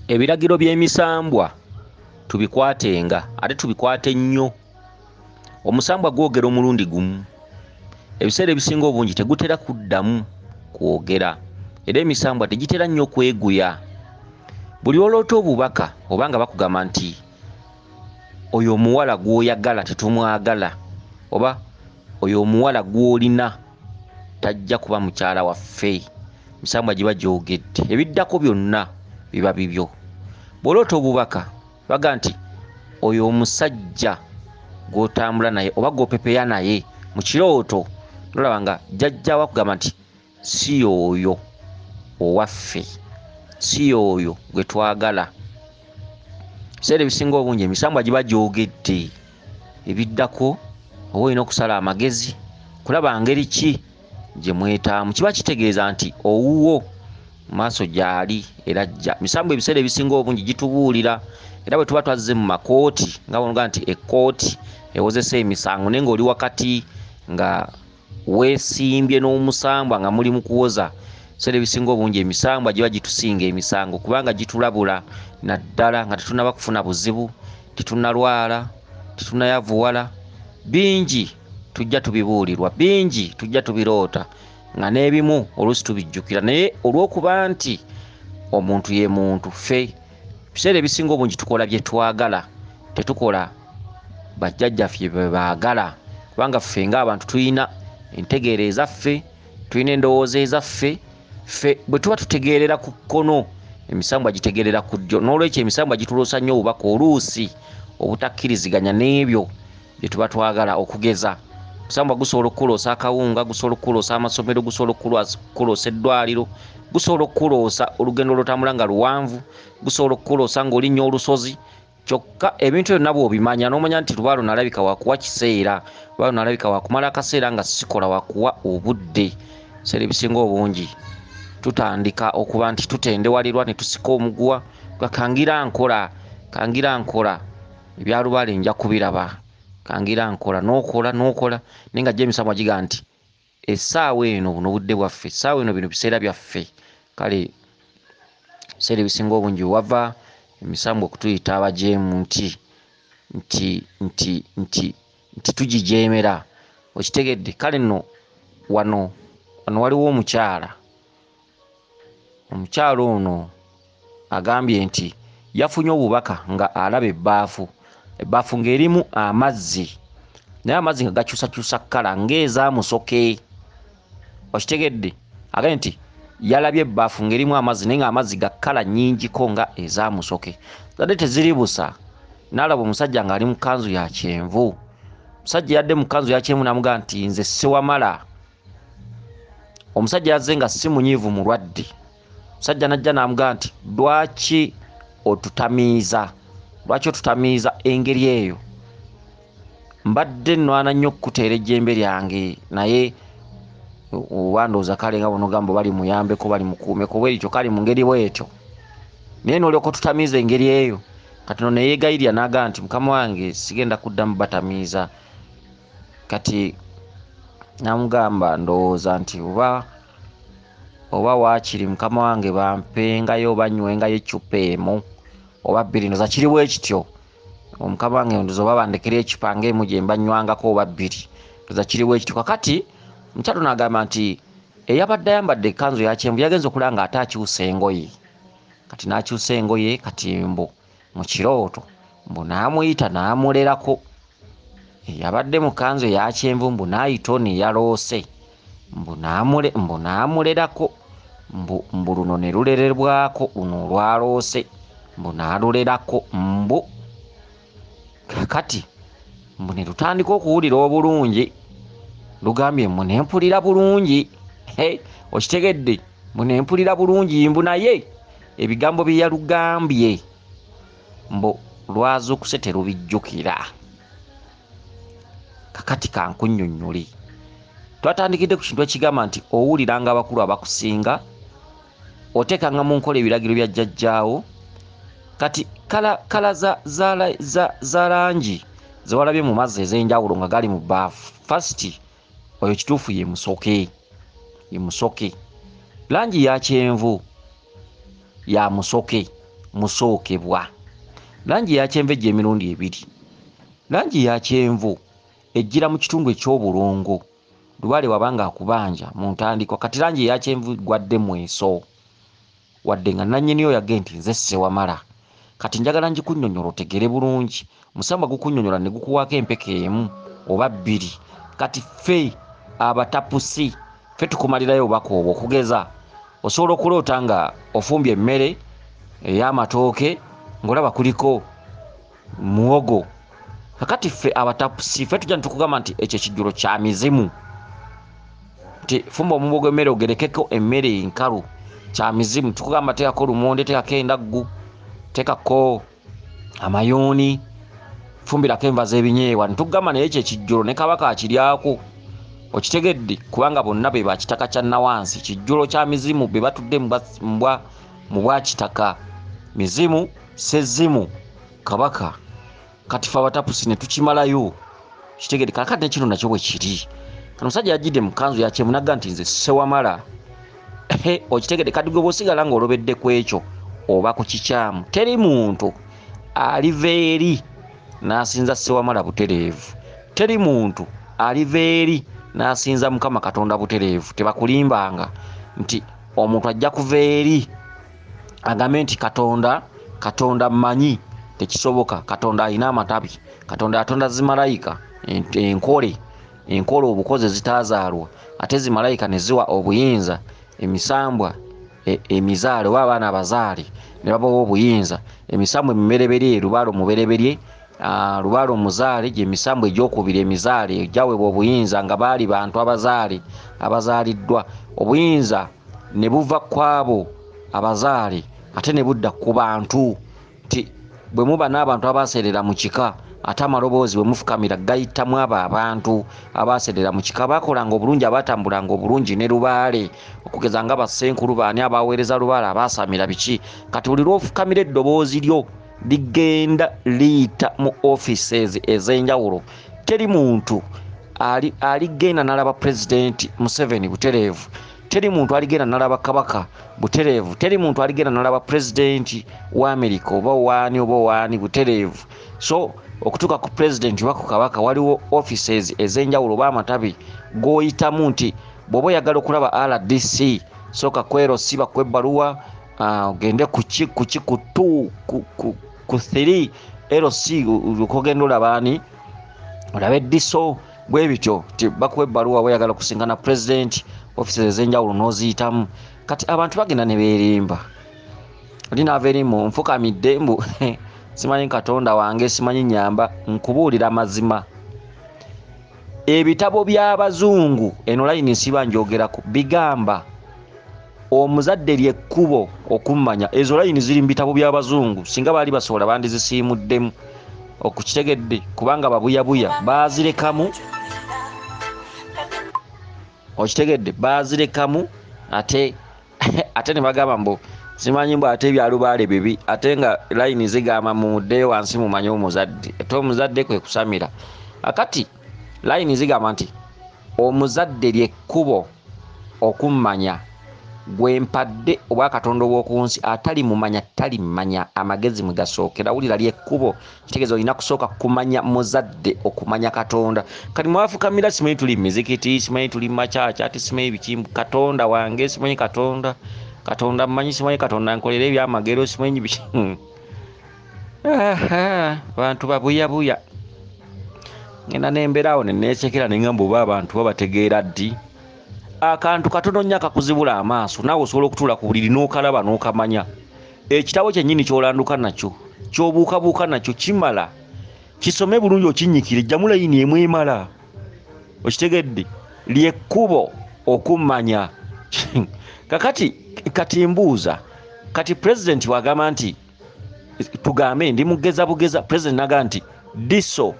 ebiragiro by'emisambwa tubikwatenga ate tubikwate nnyo. Omusambwa gwogera omulundi gumu, ebiseera ebisinga obungi tegutera kuddamu kwogera, era emisambwa tegitera nnyo kweguya. Buli oloota obubaka oba nga bakugamba nti oyo omuwala gw'oyagala tetumwagala, oba oyo omuwala gw'olina tajja kuba mukyala waffe, emisambwa giba gyogedde, ebiddako byonna biba bibyo. Bw'oloota obubaka baga nti oyo omusajja gw'otambula naye oba gw'opepeya naye mu kirooto, nolaba nga jjajjaawo akugamba nti si oyo owaffe, si oyo gwe twagala. Ebiseera ebisinga obungi emisambwa giba gyogedde, ebiddako oba olina okusala amagezi kulaba ngeri ki gye mwetaamu, kiba kitegeeza nti owuwo mu maaso gy'ali era ajja. Emisambwa ebiseera ebisinga obungi gitubuulira, era bwe tuba twazze mu makooti nga bw'onoga nti ekkooti ewozesa emisango naye ng'oli wakati nga weesimbye n'omusambwa nga muli mu kuwoza, ebiseera ebisinga obungi emisambwa giba gitusinga emisango kubanga gitulabula naddala nga tetunnaba kufuna buzibu, tetunnalwala, tetunnayavuwala. Bingi tujja tubibuulirwa, bingi tujja tubiroota nga n'ebimu oluusi tubijjukira, naye olw'okuba nti omuntu ye muntu, ffe ebiseera ebisinga obungi tukola bye twagala, tetukola bajjajjaffe bye baagala, kubanga ffe ng'abantu tulina entegeera ezaffe, tulina endowooza ezaffe. Ffe bwe tuba tutegeerera ku kkono, emisambwa gitegeerera ku ddyo, n'olwekyo emisambwa gituloosa nnyo obubaka oluusi obutakkiriziganya n'ebyo bye tuba twagala. Okugeza, omusambwa gusobola okukuloosa akawunga, gusobola okukuloosa amasomero, gusobola okukuloosa eddwaliro, gusobola okukuloosa olugendo lw'otambula nga luwanvu, gusobola okukuloosa ng'olinnya olusozi. Kyokka ebintu byonna bw'obimanya n'omanya nti lubaalo nalabika wakuwa kiseera, lubaalo nalabika wakumala akaseera nga sikola wakuwa obudde. Ebiseera ebisinga obungi tutandika okuba nti tutendewalirwa ne tusika omuguwa, kangira nkola ebya lubaale nja kubiraba, kangira nkola n'okola naye nga emisambwa giga nti essaawa eno buno budde bwaffe, essaawa eno bino biseera byaffe. Kale ebiseera ebisinga obungi wava emisambwa okutuyita abajeemu nti tugijeemera, okitegedde. Kale nno wano waliwo omukyala ono agambye nti yafunye obubaka nga alaba ebbaafu ng'erimu amazzi, naye amazzi nga gakyusakyusa kkala ng'ezaamusoke, okitegedde. Agambye nti yalabye ebbaafu ng'erimu amazzi naye ng'amazzi ga kkala nnyingiko nga ezaamusoke, zadde teziri busa. N'alaba omusajja ng'ali mu kkanzu ya kyenvu, omusajja yadde mu kkanzu ya kyenvu n'amugamba nti nze siwamala. Omusajja yazze nga si munyiivu, mulwadde. Omusajja n'ajja n'amugamba nti lwaki otutamiiza engeri eyo? Mbadde nnwana nnyo okukuteera ejjembe lyange, naye wandooza kale nga bonogamba bali muyambeko, bali mukuumeko bwerityo, kale mu ngeri bwetyo, naye n'olyoka otutamiiza engeri eyo. Kati no neyeegayirya n'agamba nti mukama wange sigenda kuddamu batamiiza. Kati namugamba ndowooza nti oba waakiri mukama wange bampengayo oba nywengayo eccupa emu oba bbiri, ndoza kiri bwe kityo. Omukama wange ndoza oba bandekera ecupa ng'emu gye mba nywangako oba bbiri, ndoza kiri bwe kityo. Kakati omukyalo n'agamba nti eyabadde ayambadde ekkanzu ya kyenvu yagenze okulaba nga ate akyusa engoye. Kati n'akyusa engoye, kati mbu mu kirooto mbu n'amuyita n'amulerako. Eyabadde mu kkanzu eya kyenvu mbu n'ayita ono eyaloose mbu n'amulerako, mbu luno ne lulererwako, luno olwaloose mbu n'alulerako mbu. Kakati mbu ne lutandika okuwulira obulungi, lugambye mbu nempulira bulungi, okitegedde, mbu nempulira bulungi, mbu naye ebigambo bye yalugambye mbu lwazuukuse terubijjukira. Kakati kankunnyonnyole, twatandikidde ku kintu ekigamba nti owuliranga abakulu abakusinga, oteekanga mu nkola ebiragiro bya jjajjaawo. Kati kala za langi ze walabye mu mazzi ez'enjawulo nga gali mu bbaafu, fasiti oyo kituufu ye musoke. Langi ya kyenvu ya musoke, musookebwa. Langi ya kyenvu ejja emirundi ebiri. Langi ya kyenvu ejjira mu kitundu eky'obulongo lubaale wabanga akubanja mu ntandikwa. Kati langi ya kyenvu gwadde mweso wadde nga nannyini oyo yagge nti nze sewamala. Kati njagala ngikunnyonnyola otegere bulungi. Musambwa gukunnyonnyola ne gukuwaako empeka emu oba bbiri. Kati ffe abatapusi ffe tukumalirayo obubaka obwo okugeza osobola okuloota nga ofumbye emmere ey'amatooke ng'olaba kuliko muwogo. Kakati ffe abatapusi ffe tujja nitukugamba nti ekyo ekijjulo kya mizimu. Nti fumba omumbo gw'emmere ogerekeko emmere enkalu kya mizimu. Tukugamba teekako lumonde, teekako endaggu, teekako amayuuni, fumbirako enva z'ebinyeebwa. Nitugamba naye ekyo ekijjulo ne kabaka akiryako. Okitegedde kubanga bonna be bakitaka kya nawansi. Kijjulo kya mizimu be batudde mu bwakitaka. Mizimu sezzimu kabaka. Kati fe abatapusi ne tukimalayo. Kitegedde kakati nekino nakyo bwe kiri. Omusajja yajjidde mu kanzu ya kyemu n'agamba nti nze sewamala. Okitegedde kati gwe bw'osigala ng'olobedde ku ekyo oba ku kikyamu. Teri muntu aliva eri n'asinza sewamala butereevu. Teri muntu aliva eri n'asinza Mukama Katonda butereevu. Tebakulimbanga nti omuntu ajja kuva eri agambe nti Katonda mmanyi. Tekisoboka. Katonda alina amatabi. Katonda yatonda zimalayika enkole obukozi zitaazaalwa ate zimalayika ne ziwa obuyinza emisambwa emizaale oba abaana abazaale ne babawa obuyinza. Emisambwa emibereberye lubaalo mubereberye lubaalo omuzaale gye emisambwa egy'okubiri emizaale egyaweebwa obuyinza nga baali bantu abazaale abazaaliddwa. Obuyinza ne buva kwabo abazaale ate ne budda ku bantu. Nti bwe muba n'abantu abaaserera mu kika ate amaloboozi bwe mufukamira gayitamu abo abantu abaaserera mu kika baakolanga obulungi abaatambulanga obulungi ne lubaale okugeza nga basenkulu baani abaaweereza lubaale abaasamira biki. Kati buli lw'ofukamira eddoboozi lyo ligenda liyita mu offices ez'enjawulo. Teri muntu aligenda n'alaba Pulezidenti Museveni butereevu. Teri muntu aligenda n'alaba kabaka butereevu. Teri muntu aligenda n'alaba Pulezidenti wa Amerika oba waani butereevu. So okutuuka ku Pulezidenti oba ku kabaka waliwo offices ez'enjawulo oba amatabi g'oyitamu nti bw'oba oyagala okulaba RDC sooka kwero siba kwebbaluwa ogende ku 3 LC okugenda olabaani olabe diso bwe bityo nti bakuwa ebbaluwa oyagala kusinkana Pulezidenti offices ez'enjawulo n'oziyitamu. Kati abantu bagenda ne beerimba oli naava erimu nfukamidde mbu simanyi Katonda wange simanyi nyamba. Nkubuulira mazima ebitabo by'abazungu eno layini nsiba njogeraku bigamba omuzadde lyekkubo okummanya. Ezo layini ziri mu bitabo by'abazungu. Singa baali basobola bandizisiimuddemu okukitegedde kubanga babuyabuya baazirekamu. Okitegedde baazirekamu ate ne bagamba mbu simanyi mbu ate ebyalubaale bibi ate nga layini zigamba muddeyo wansi mumanye omuzadde. Ate omuzadde kwe kusamira. Akati layini zigamba nti omuzadde lyekkubo okummanya gwe mpadde obwa Katonda obw'oku nsi atali mumanya tali mmanya amagezi mwe gasookera. Wulira lyekkubo kitegeeza olina kusooka kumanya muzadde okumanya Katonda. Kati mwafukamira simanyi tuli mizikiti simanyi tuli macaca ati simanyi bikimbu. Katonda wange simanyi Katonda mmanyi simanyi Katonda nkolera ebyamagero simanyi biki. Bantu babuyabuya. Ngenda nembeerawo neneesekera nengamba oba abantu babategeera ddi. Akantu katono nnyo akakuzibula amaaso naawe osobola okutuula ku buliri n'okalaba n'okamanya. Ekitabo kyennyini ky'olanduka nakyo ky'obuukabuuka nakyo kimala kisome bulungi okinnyikire ejjamu layini emwemala. Okitegedde lyekkubo okummanya. Kati mbuuza kati Pulezidenti wagamba nti tugambe ndi mugeza bugeza. Pulezidenti naga nti diso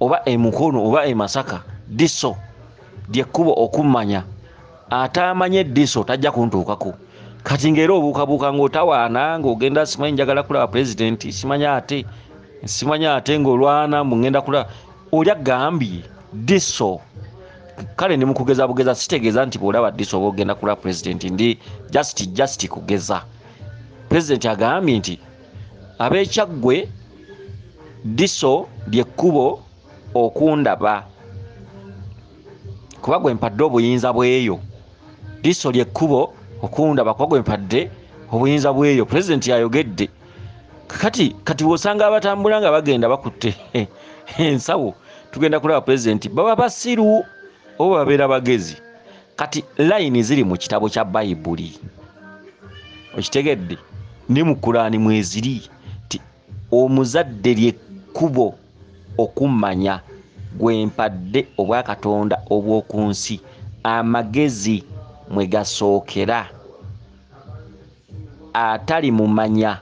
oba emukono oba emasaka diso lyekkubo okummanya. Atamanye diso tajja kuntuukako. Kati ng'era obuukabuuka ng'otawaana ng'ogenda simanyi njagala kulaba Pulezidenti simanyi ate ng'olwana mugenda kulaba oli agambye diso. Kale ndi mukugeza bugeza sitegeeza nti bw'olaba diso oba ogenda kulaba Pulezidenti ndi just kugeza. president agambye nti ab'Ekyaggwe diso lyekkubo okundaba kuba gwe mpadde obuyinza bweyo. Diso lyekkubo okundaba kuba gwe mpadde obuyinza bweyo. President yayogedde. Kati wosanga abatambula nga bagenda bakutte ensawo tugenda kulaba president baba basiru oba babeera bagezi. Kati line ziri mu kitabo kya Bayibuli. Okitegedde ne mu Kulaani mweziri ti omuzadde lyekkubo okummanya gwe mpadde obwa Katonda obw'oku nsi amagezi mwe gasookera atali mumanya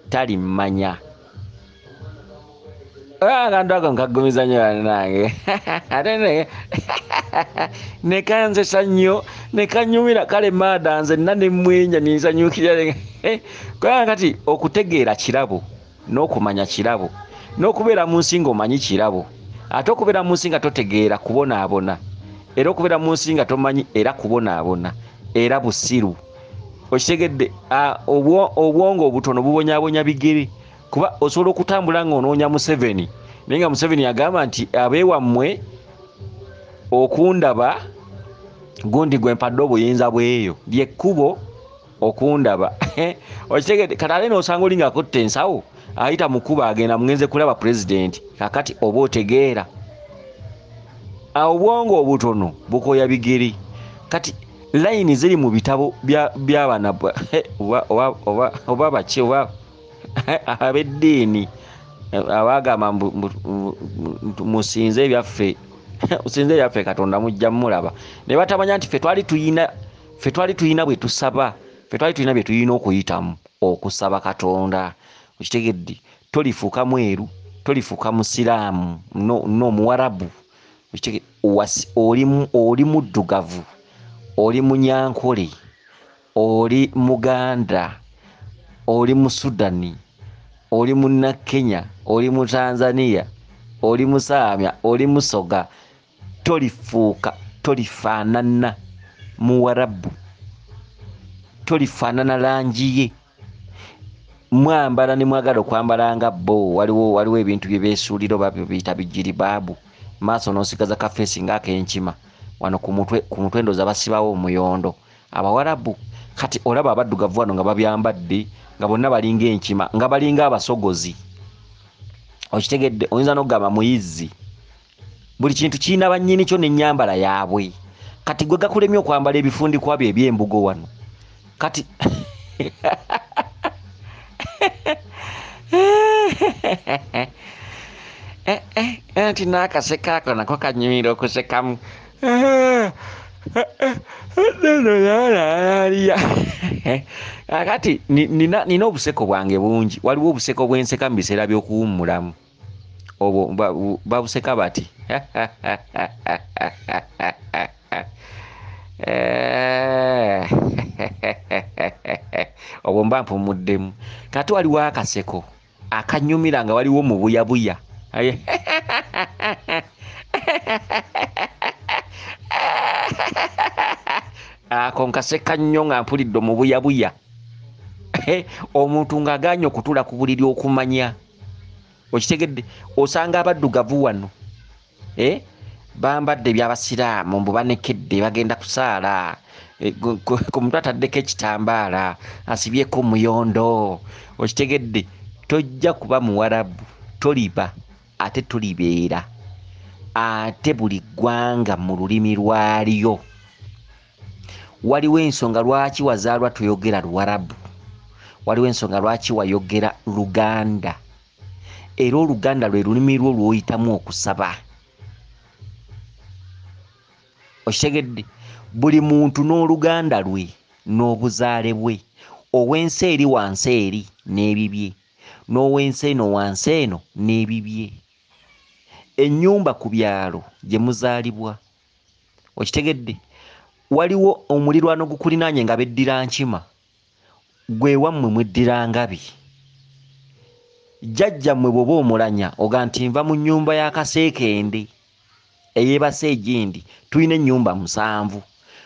tali mmanya. Akantu ako nkagumiza nnyo bannange ate ne kanzesa nnyo ne kanyumira kale maada nze nna ne mmwenya ninsanyukira kubanga kati okutegeera kirabo n'okumanya kirabo n'okubeera mu nsi ng'omanyi kirabo ate okubeera mu nsi nga totegeera kubonaabona era okubeera mu nsi nga tomanyi era kubonaabona era busiru. Okitegedde obwongo obutono bubonyabonya bigere kuba osobola okutambula ng'onoonya Museveni naye nga Museveni yagamba nti abeewammwe okundaba gundi gwe mpadde obuyinza bweyo lyekkubo okundaba. Okitegedde kati ate n'osanga oli ng'akutte ensawo ayita mu kkubo agenda mugenze kulaba president kakati oba otegeera obwongo obutono bukoya bigere. Kati line ziri mu bitabo by'abaana oba baki oba ab'eddiini abagamba musinze ebyaffe usinze ebyaffe Katonda mujja mulaba ne batamanya nti ffe twali tuyina bwe tusaba ffe twali tuyina bye tuyina okuyitamu okusaba Katonda. Okitegedde tolifuuka mweru tolifuuka musiraamu n'omuwarabu oli muddugavu oli munyankole oli muganda oli mu Sudani oli mu Kenya oli mu Tanzania oli musaamya oli musoga tolifuuka tolifaanana muwarabu tolifaanana langi ye mwambala ne mwagala okwambala nga bo waliwo ebintu bye beesuulira oba biyita bijiribaabu maaso n'osigaza kafeesi ng'ak'enkima wano ku mutwe ndoza basibawo omuyondo abawarabu. Kati olaba abaddugavu wano nga babyambadde nga bonna balinga enkima nga balinga abasogozi. Okitegedde oyinza n'okugamba muyizzi buli kintu kirina bannyini kyo n'ennyambala yaabwe. Kati gwe gakulemye okwambala ebifundikwa bye eby'embugo wano kati anti n'akaseka ako nako kanyumira okusekamu kati nina obuseko bwange bungi. Waliwo obuseko bwenseka mu biseera by'okuwummulamu obwo babuseka bati obwo mba mpumuddemu. Kati waliwo akaseko akanyumira nga waliwo mu buyabuya ako nkaseka nnyo nga mpulidde mu buyabuya omuntu ng'agaanye okutula ku buliri okumanya. Okitegedde osanga abaddugavu wano bambadde ebyabasiraamu mbu banekedde bagenda kusaala ku mutwe ataddeko ekitambaala asibyeko muyondo. Okitegedde tojja kuba muwarabu toliba ate tulibeera ate buli ggwanga mu lulimi lwalyo. Waliwo ensonga lwaki wazaalwa toyogera Luwarabu, waliwo ensonga lwaki wayogera Luganda era Oluganda lwe lulimi lwo lw'oyitamu okusaba. Okitegedde buli muntu n'Oluganda lwe n'obuzaale bwe. Ow'ensi eri wansi eri n'ebibye n'ow'ensi eno wansi eno n'ebibye. Ennyumba ku byalo gye muzaalibwa. Okitegedde waliwo omulirwano gukulinaanye nga beddira nkima gwe wammwe mweddira ngabi. Jjajjammwe bw'oba omulanya oga nti nva mu nnyumba ya Kaseekende eyeebase egindi tulina ennyumba 7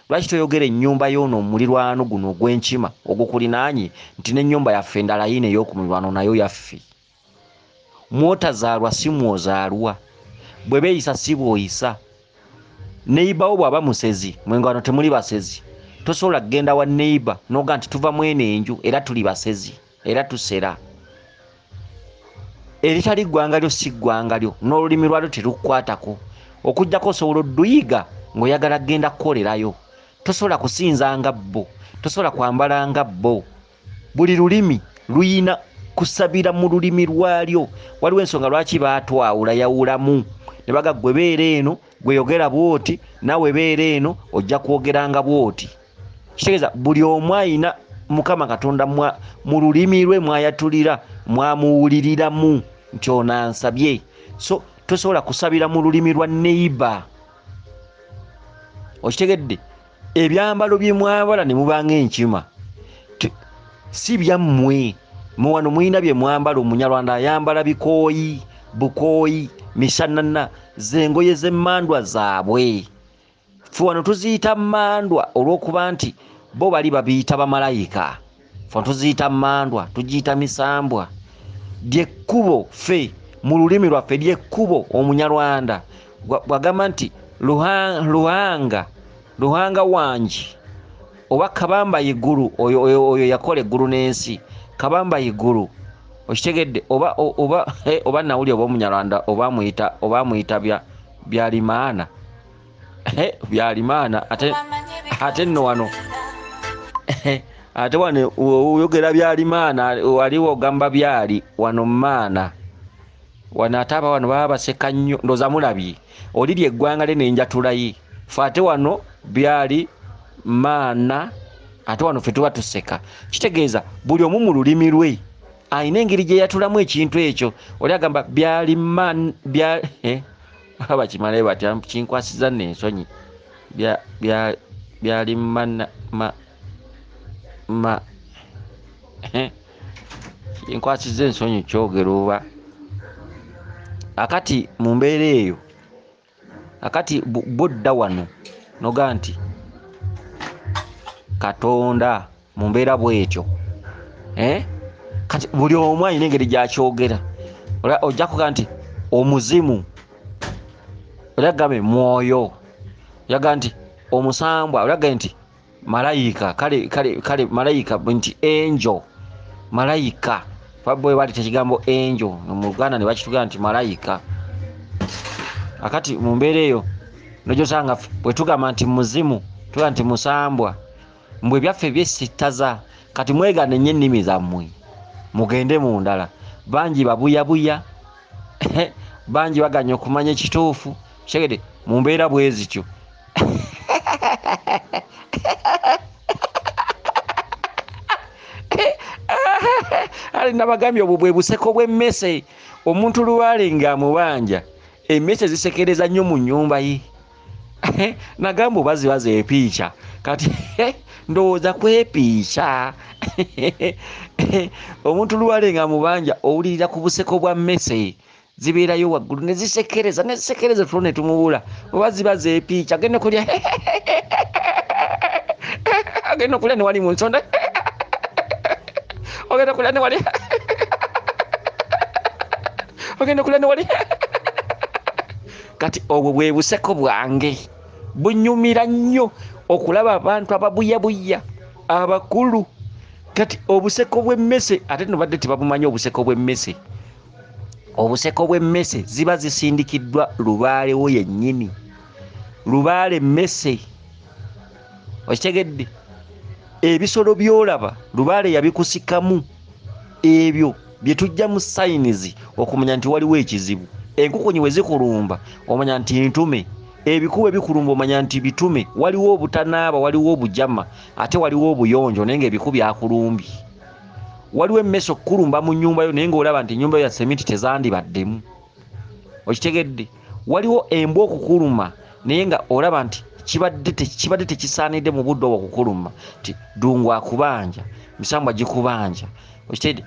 lwaki toyogera ennyumba y'ono omulirwano guno ogw'enkima ogukulinaanye nti n'ennyumba yaffe endala yino ey'okumulirwano nayo yaffe. Mwotazaalwa si mwozaalwa, bwe beeyisa si bw'oyisa. Neiba wo bw'aba musezi, mwe ngano temuli basezi, tosobola kgenda wa neiba n'oga nti tuva mweno enju era tuli basezi era tusera. Eritali ggwanga lyo si ggwanga lyo, n'olulimi lwalyo terukwatako. Okujjako osobola odduyiga ng'oyagala kgenda kukolerayo. Tosobola kusinza nga bo, tosobola kwambala nga bo. Buli lulimi luyina kusabira mu lulimi lwalyo. Waliwo ensonga lwaki baatwawula yawulamu ne baga ggwe beera eno gwe yogera bw'oti, nawe beera eno ojja kwogeranga bw'oti. Kitegeeza buli omu ayina Mukama Katonda mu lulimi lwe mwayatulira mwamuwuliriramu nti ono ansabye. So tosobola kusabira mu lulimi lwa neiba. Okitegedde? Ebyambalo bye mwambala ne mubanga enkima si byammwe. Muwano muyina bye mwambala. Omunyarwanda ayambala bikooyi, bukooyi, mishanana, zengoye z'emmandwa zaabwe. Ffe wano tuziyita mmandwa olw'okuba nti bo bali babiyita bamalayika. Ffe tuziyita mmandwa, tugiyita misambwa. Lyekkubo ffe mu lulimi lwaffe, lyekkubo Omunyarwanda bw'agamba nti Luhanga wangi oba kabamba iguru, oyo yakola eggulu n'ensi, kabamba iguru. Okitegedde? Oba nawuli oba Omunyarwanda oba muyita byalimaana. Byalimaana ate nno wano ate wano oyogera byalimaana waliwo ogamba byali wano maana. Wano ate aba wano baba baseka nnyo, ndoza mulabye oliri eggwanga lye n'enjatulaye. Ffe ate wano byali maana, ate wano ffe tuba tuseka. Kitegeeza buli omu mu lulimi lwe ayina engeri gye yatulamu ekintu ekyo. Oli agamba byali bakimalayo batya, kinkwasiza n'ensonyi. Byali kinkwasiza ensonyi kyogera oba. Akati mu mbeera eyo, akati bodda wano noga nti Katonda mu mbeera bw'etyo. Kati buli omu ayina engeri gy'akyogera. Ojja kuga nti omuzimu, olagambe mwoyo, olaga nti omusambwa, olaga nti malayika. Kale malayika nti angel, malayika. Bwe bali tekigambo angel mu Luganda ne bakituga nti malayika. Akati mu mbeera eyo nojosanga bwe tugamba nti muzimu, tuga nti musambwa. Mbwe byaffe byesitaza. Kati mwegane nnyo ennimi zammwe mugende mu ndala. Bangi babuyabuya, bangi baganya okumanya ekituufu. Kitegeede mu mbeera bwe zityo. Ali nabagambye obwo bwe buseko bw'emmese. Omuntu lubaale ng'amubanja, emmese zisekereza nnyo mu nnyumba ye. Nagamba oba ziba zeepiica. Kati ndowooza kwepiica. Omuntu lubaale ng'amubanja owulirira ku buseko bwa mmese. Zibeerayo waggulu ne zisekereza tulo ne tumubula. Oba ziba zeepiica. Agenda kulya ne wali mu nsonda. Ogenda kulya ne wali. Ogenda kulya ne wali. Kati obwo bwe buseko bwange. Bunyumira nnyo okulaba abantu ababuyabuya abakulu. Kati obuseko bw'emmese ate no badde tebabumanyi obuseko bw'emmese. Obuseko bw'emmese ziba zisindikiddwa lubaale wo yennyini. Lubaale mmese. Okitegedde? Ebisolo by'olaba lubaale yabikusikamu. Ebyo bye tujja mu sayinizi okumanya nti waliwo ekizibu. Enkukunyi we zikulumba omanya nti ntume. Ebikuwe bikulumba omanya nti bitume. Waliwo obutanaaba, waliwo obujama, ate waliwo obuyonjo naye ng'ebiku byakulumbye. Waliwo emmese okukulumba mu nnyumba yo naye ng'olaba nti ennyumba yo ya sementi tezandibaddemu. Okitegedde? Waliwo embwa okukuluma naye nga olaba nti kibadde tekisaanidde mu budde obwo okukuluma. Ti ddungu akubanja, misambwa gikubanja. Okitegedde?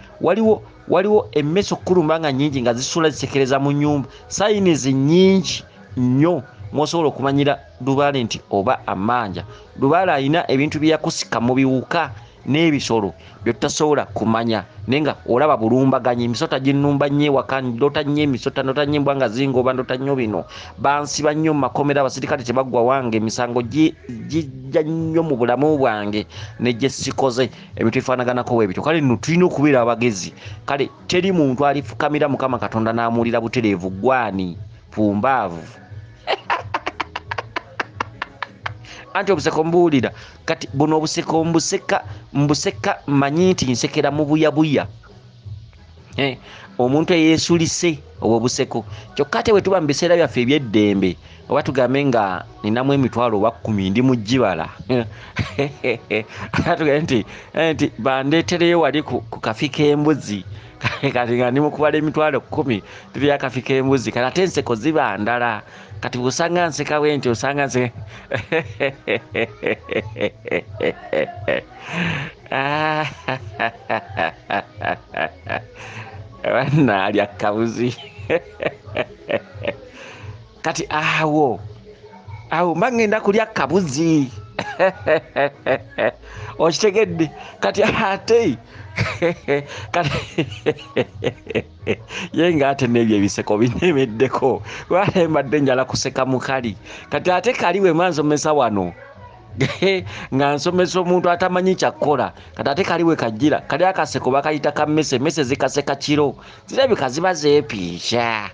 Waliwo emmese okukulumba nga nnyingi nga zisula zisekereza mu nnyumba. Sayinizi nnyingi nnyo mwosobola okumanyira Lubaale nti oba amanja. Lubaale alina ebintu byeyakusika mu biwuka n'ebisolo by'otasobola kumanya nenga olaba bulumbaganye emisota ginnumba nnyo ewaka ndota nnyo emisota ndota nnyo embwa nga zingoba ndota nnyo bino bansiba nnyo mu makomera abasirikale tebaggwa wange emisango gijja nnyo mu bulamu bwange ne gye sikoze ebintu bifaanaganako bwebityo kale nno tulina okubeera abagezi kale teri muntu alifukamira Mukama Katonda n'amuwulira butereevu gwani pumbaavu anti obuseko mbuulira kati buno obuseko mbuseka manyi nti nsekera mu buyabuya omuntu eyeesulise obwo buseko kyokka ate bwe tuba mu biseera byaffe ebyeddembe oba tugambe nga ninamu emitwalo oba 10 ndi mu Jjibala tugambe nti bandeetereyo wali ku kafi k'embuzi kati nga ndi mu kubala emitwalo 10 tuli akafi k'embuzi kati ate enseko ziba ndala kati busanga nseka bwenti osanga nse wana alya kabuzi kati awo mbangenda kulya kabuzi okitegedde kati ate yenga ate n'ebyo ebiseko binemeddeko lwala mbadde njala kuseka mukali kati ate kali we mwansomesa wano nga nsomesa omuntu atamanyi kyakkola kati ate kali we kajjira kali akaseko bakayita mese zikaseka kiro zirabika ziba zeepiisha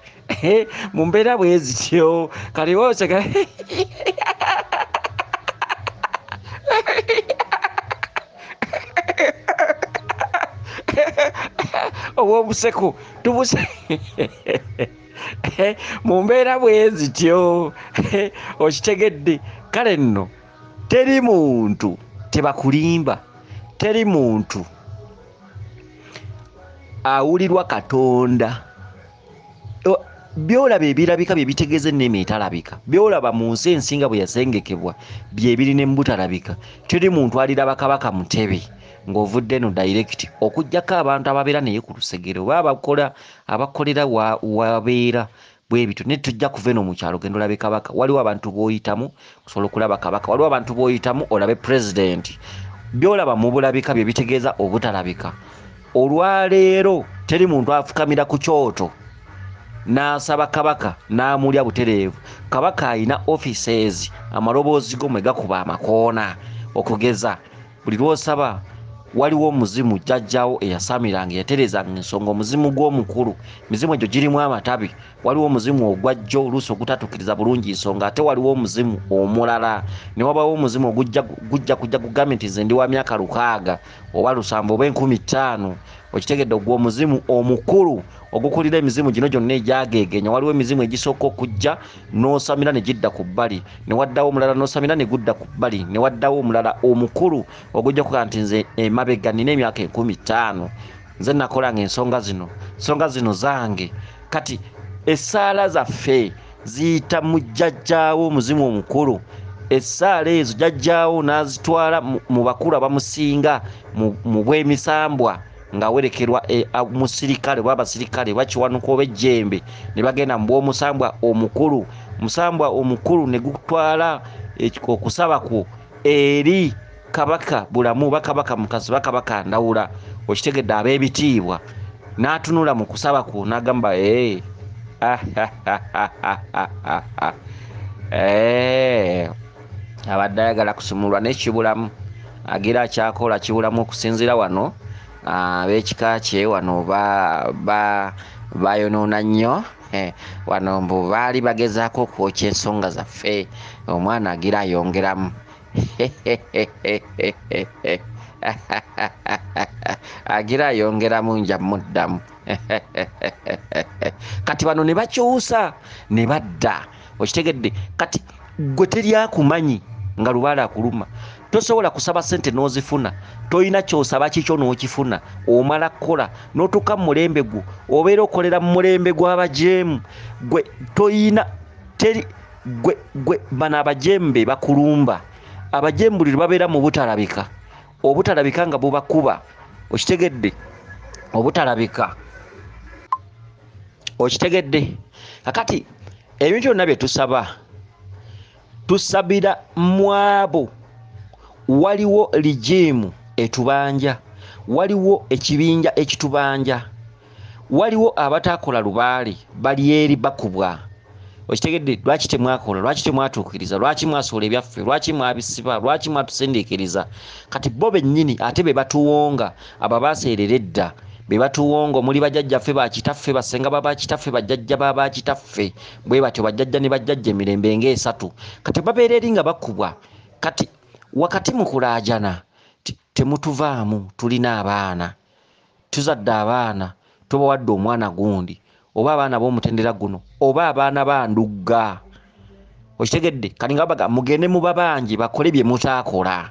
mu mbeera bwe zityo kali wooseka obwobuseko tubuse mu mbeera bwe zityo okitegedde kale nno teri muntu tebakulimba teri muntu awulirwa Katonda byolaba ebirabika bye bitegeeza ennimi etalabika byolaba mu nsi ensinga bwe yasengekebwa bye biri ne mbutalabika teri muntu aliraba kabaka mutebe ng'ovudde no direct okujjako abantu ababeera naye ku lusegere oba abakolera wabeera bwe bityo ne tujja kuva eno mu kyalo genda olabe kabaka waliwo abantu b'oyitamu osobola okulaba kabaka waliwo abantu b'oyitamu olabe president byolaba mu bulabika bye bitegeeza obutalabika olwaleero teri muntu afukamira ku kyoto n'asaba kabaka n'amulya butereevu kabaka alina offices amaloboozi go mwe gakuba amakoona okugeza buli lw'osaba waliwo omuzimu jjajjawo eyasaamiranga yaterezanga ensonga omuzimu gw'omukulu mizimu egyo girimu amatabi waliwo omuzimu ogwajjo oluusi ogutatukiriza bulungi nsonga ate waliwo omuzimu omulala ne wabawo omuzimu ogujja kujja kugambye nti nze ndi wa myaka 600 oba 7 oba 15 okitegedde ogwo omuzimu omukulu ogukulira emizimu gino gyonna egyagegenya waliwo emizimu egisooka okujja n'osamira ne gidda ku bbali ne waddawo omulala n'osamira ne gudda ku bbali ne waddawo omulala omukulu ogujja kugaa nti nze emabega nina emyaka 15 nze nakolanga ensonga zino zange kati essaala zaffe ziyita mu jjajjaawo omuzimu omukulu essaala ezo jjajjaawo n'azitwala mu bakulu abamusinga mu bw'emisambwa ng'awerekerwa musirikale oba abasirikale bakiwanuka oba ejjembe ne bagenda mu bw'omusambwa omukulu musambwa omukulu ne gutwala okusaba kwo eri kabaka bulamu ba kabaka mukazi ba kabaka ndawula okitegedde ab'ebitiibwa n'atunula mu kusaba kwo n'agamba abadde ayagala kusumulwa n'ekibulamu agira akyakola kibulamu okusinziira wano ab'ekika kye wano bayonoona nnyo wano mbu baali bagezaako okwokya ensonga zaffe omwana agira ayongeramu agira ayongeramu nja muddamu kati bano ne bakyusa ne badda okitegedde kati gwe teri akumanyi nga Lubaale akuluma tosobola kusaba ssente n'ozifuna toyina kyosaba kikyo n'okifuna omala kukola n'otuuka mu mulembe gwo obeera okolera mu mulembe gw'abajeemu gwe toyina teri gwe bano abajeemu be bakulumba abajeemu buli babeera mu obutalabika nga bubakuba okitegedde obutalabika okitegedde kakati ebintu byonna bye tusaba tusabira mwabo waliwo lijimu etubanja, waliwo ekibinja ekitubanja, waliwo abatakola lubaale bali eri bakubwa. Okitegedde lwaki temwakola, lwaki temwatuukiriza, lwaki mwasobola ebyaffe, lwaki mwabisiba, lwaki mwatusindiikiriza. Kati bo bennyini ate be batuwonga abo baaseerera edda be batuwonga omuli bajjajjaffe bakitaffe basenga babakitaffe bajjajja babakitaffe bwe batyo bajjajja ne bajjajja emirembe ng'esatu kati babeera eri nga bakubwa. Kati wakati mu kulaajana temutuvaamu, tulina abaana, tuzadde abaana, tubawadde omwana gundi oba abaana b'omutendera guno oba abaana bandugga. Okitegedde kati nga baga mugende mu babangi bakole bye mutaakola.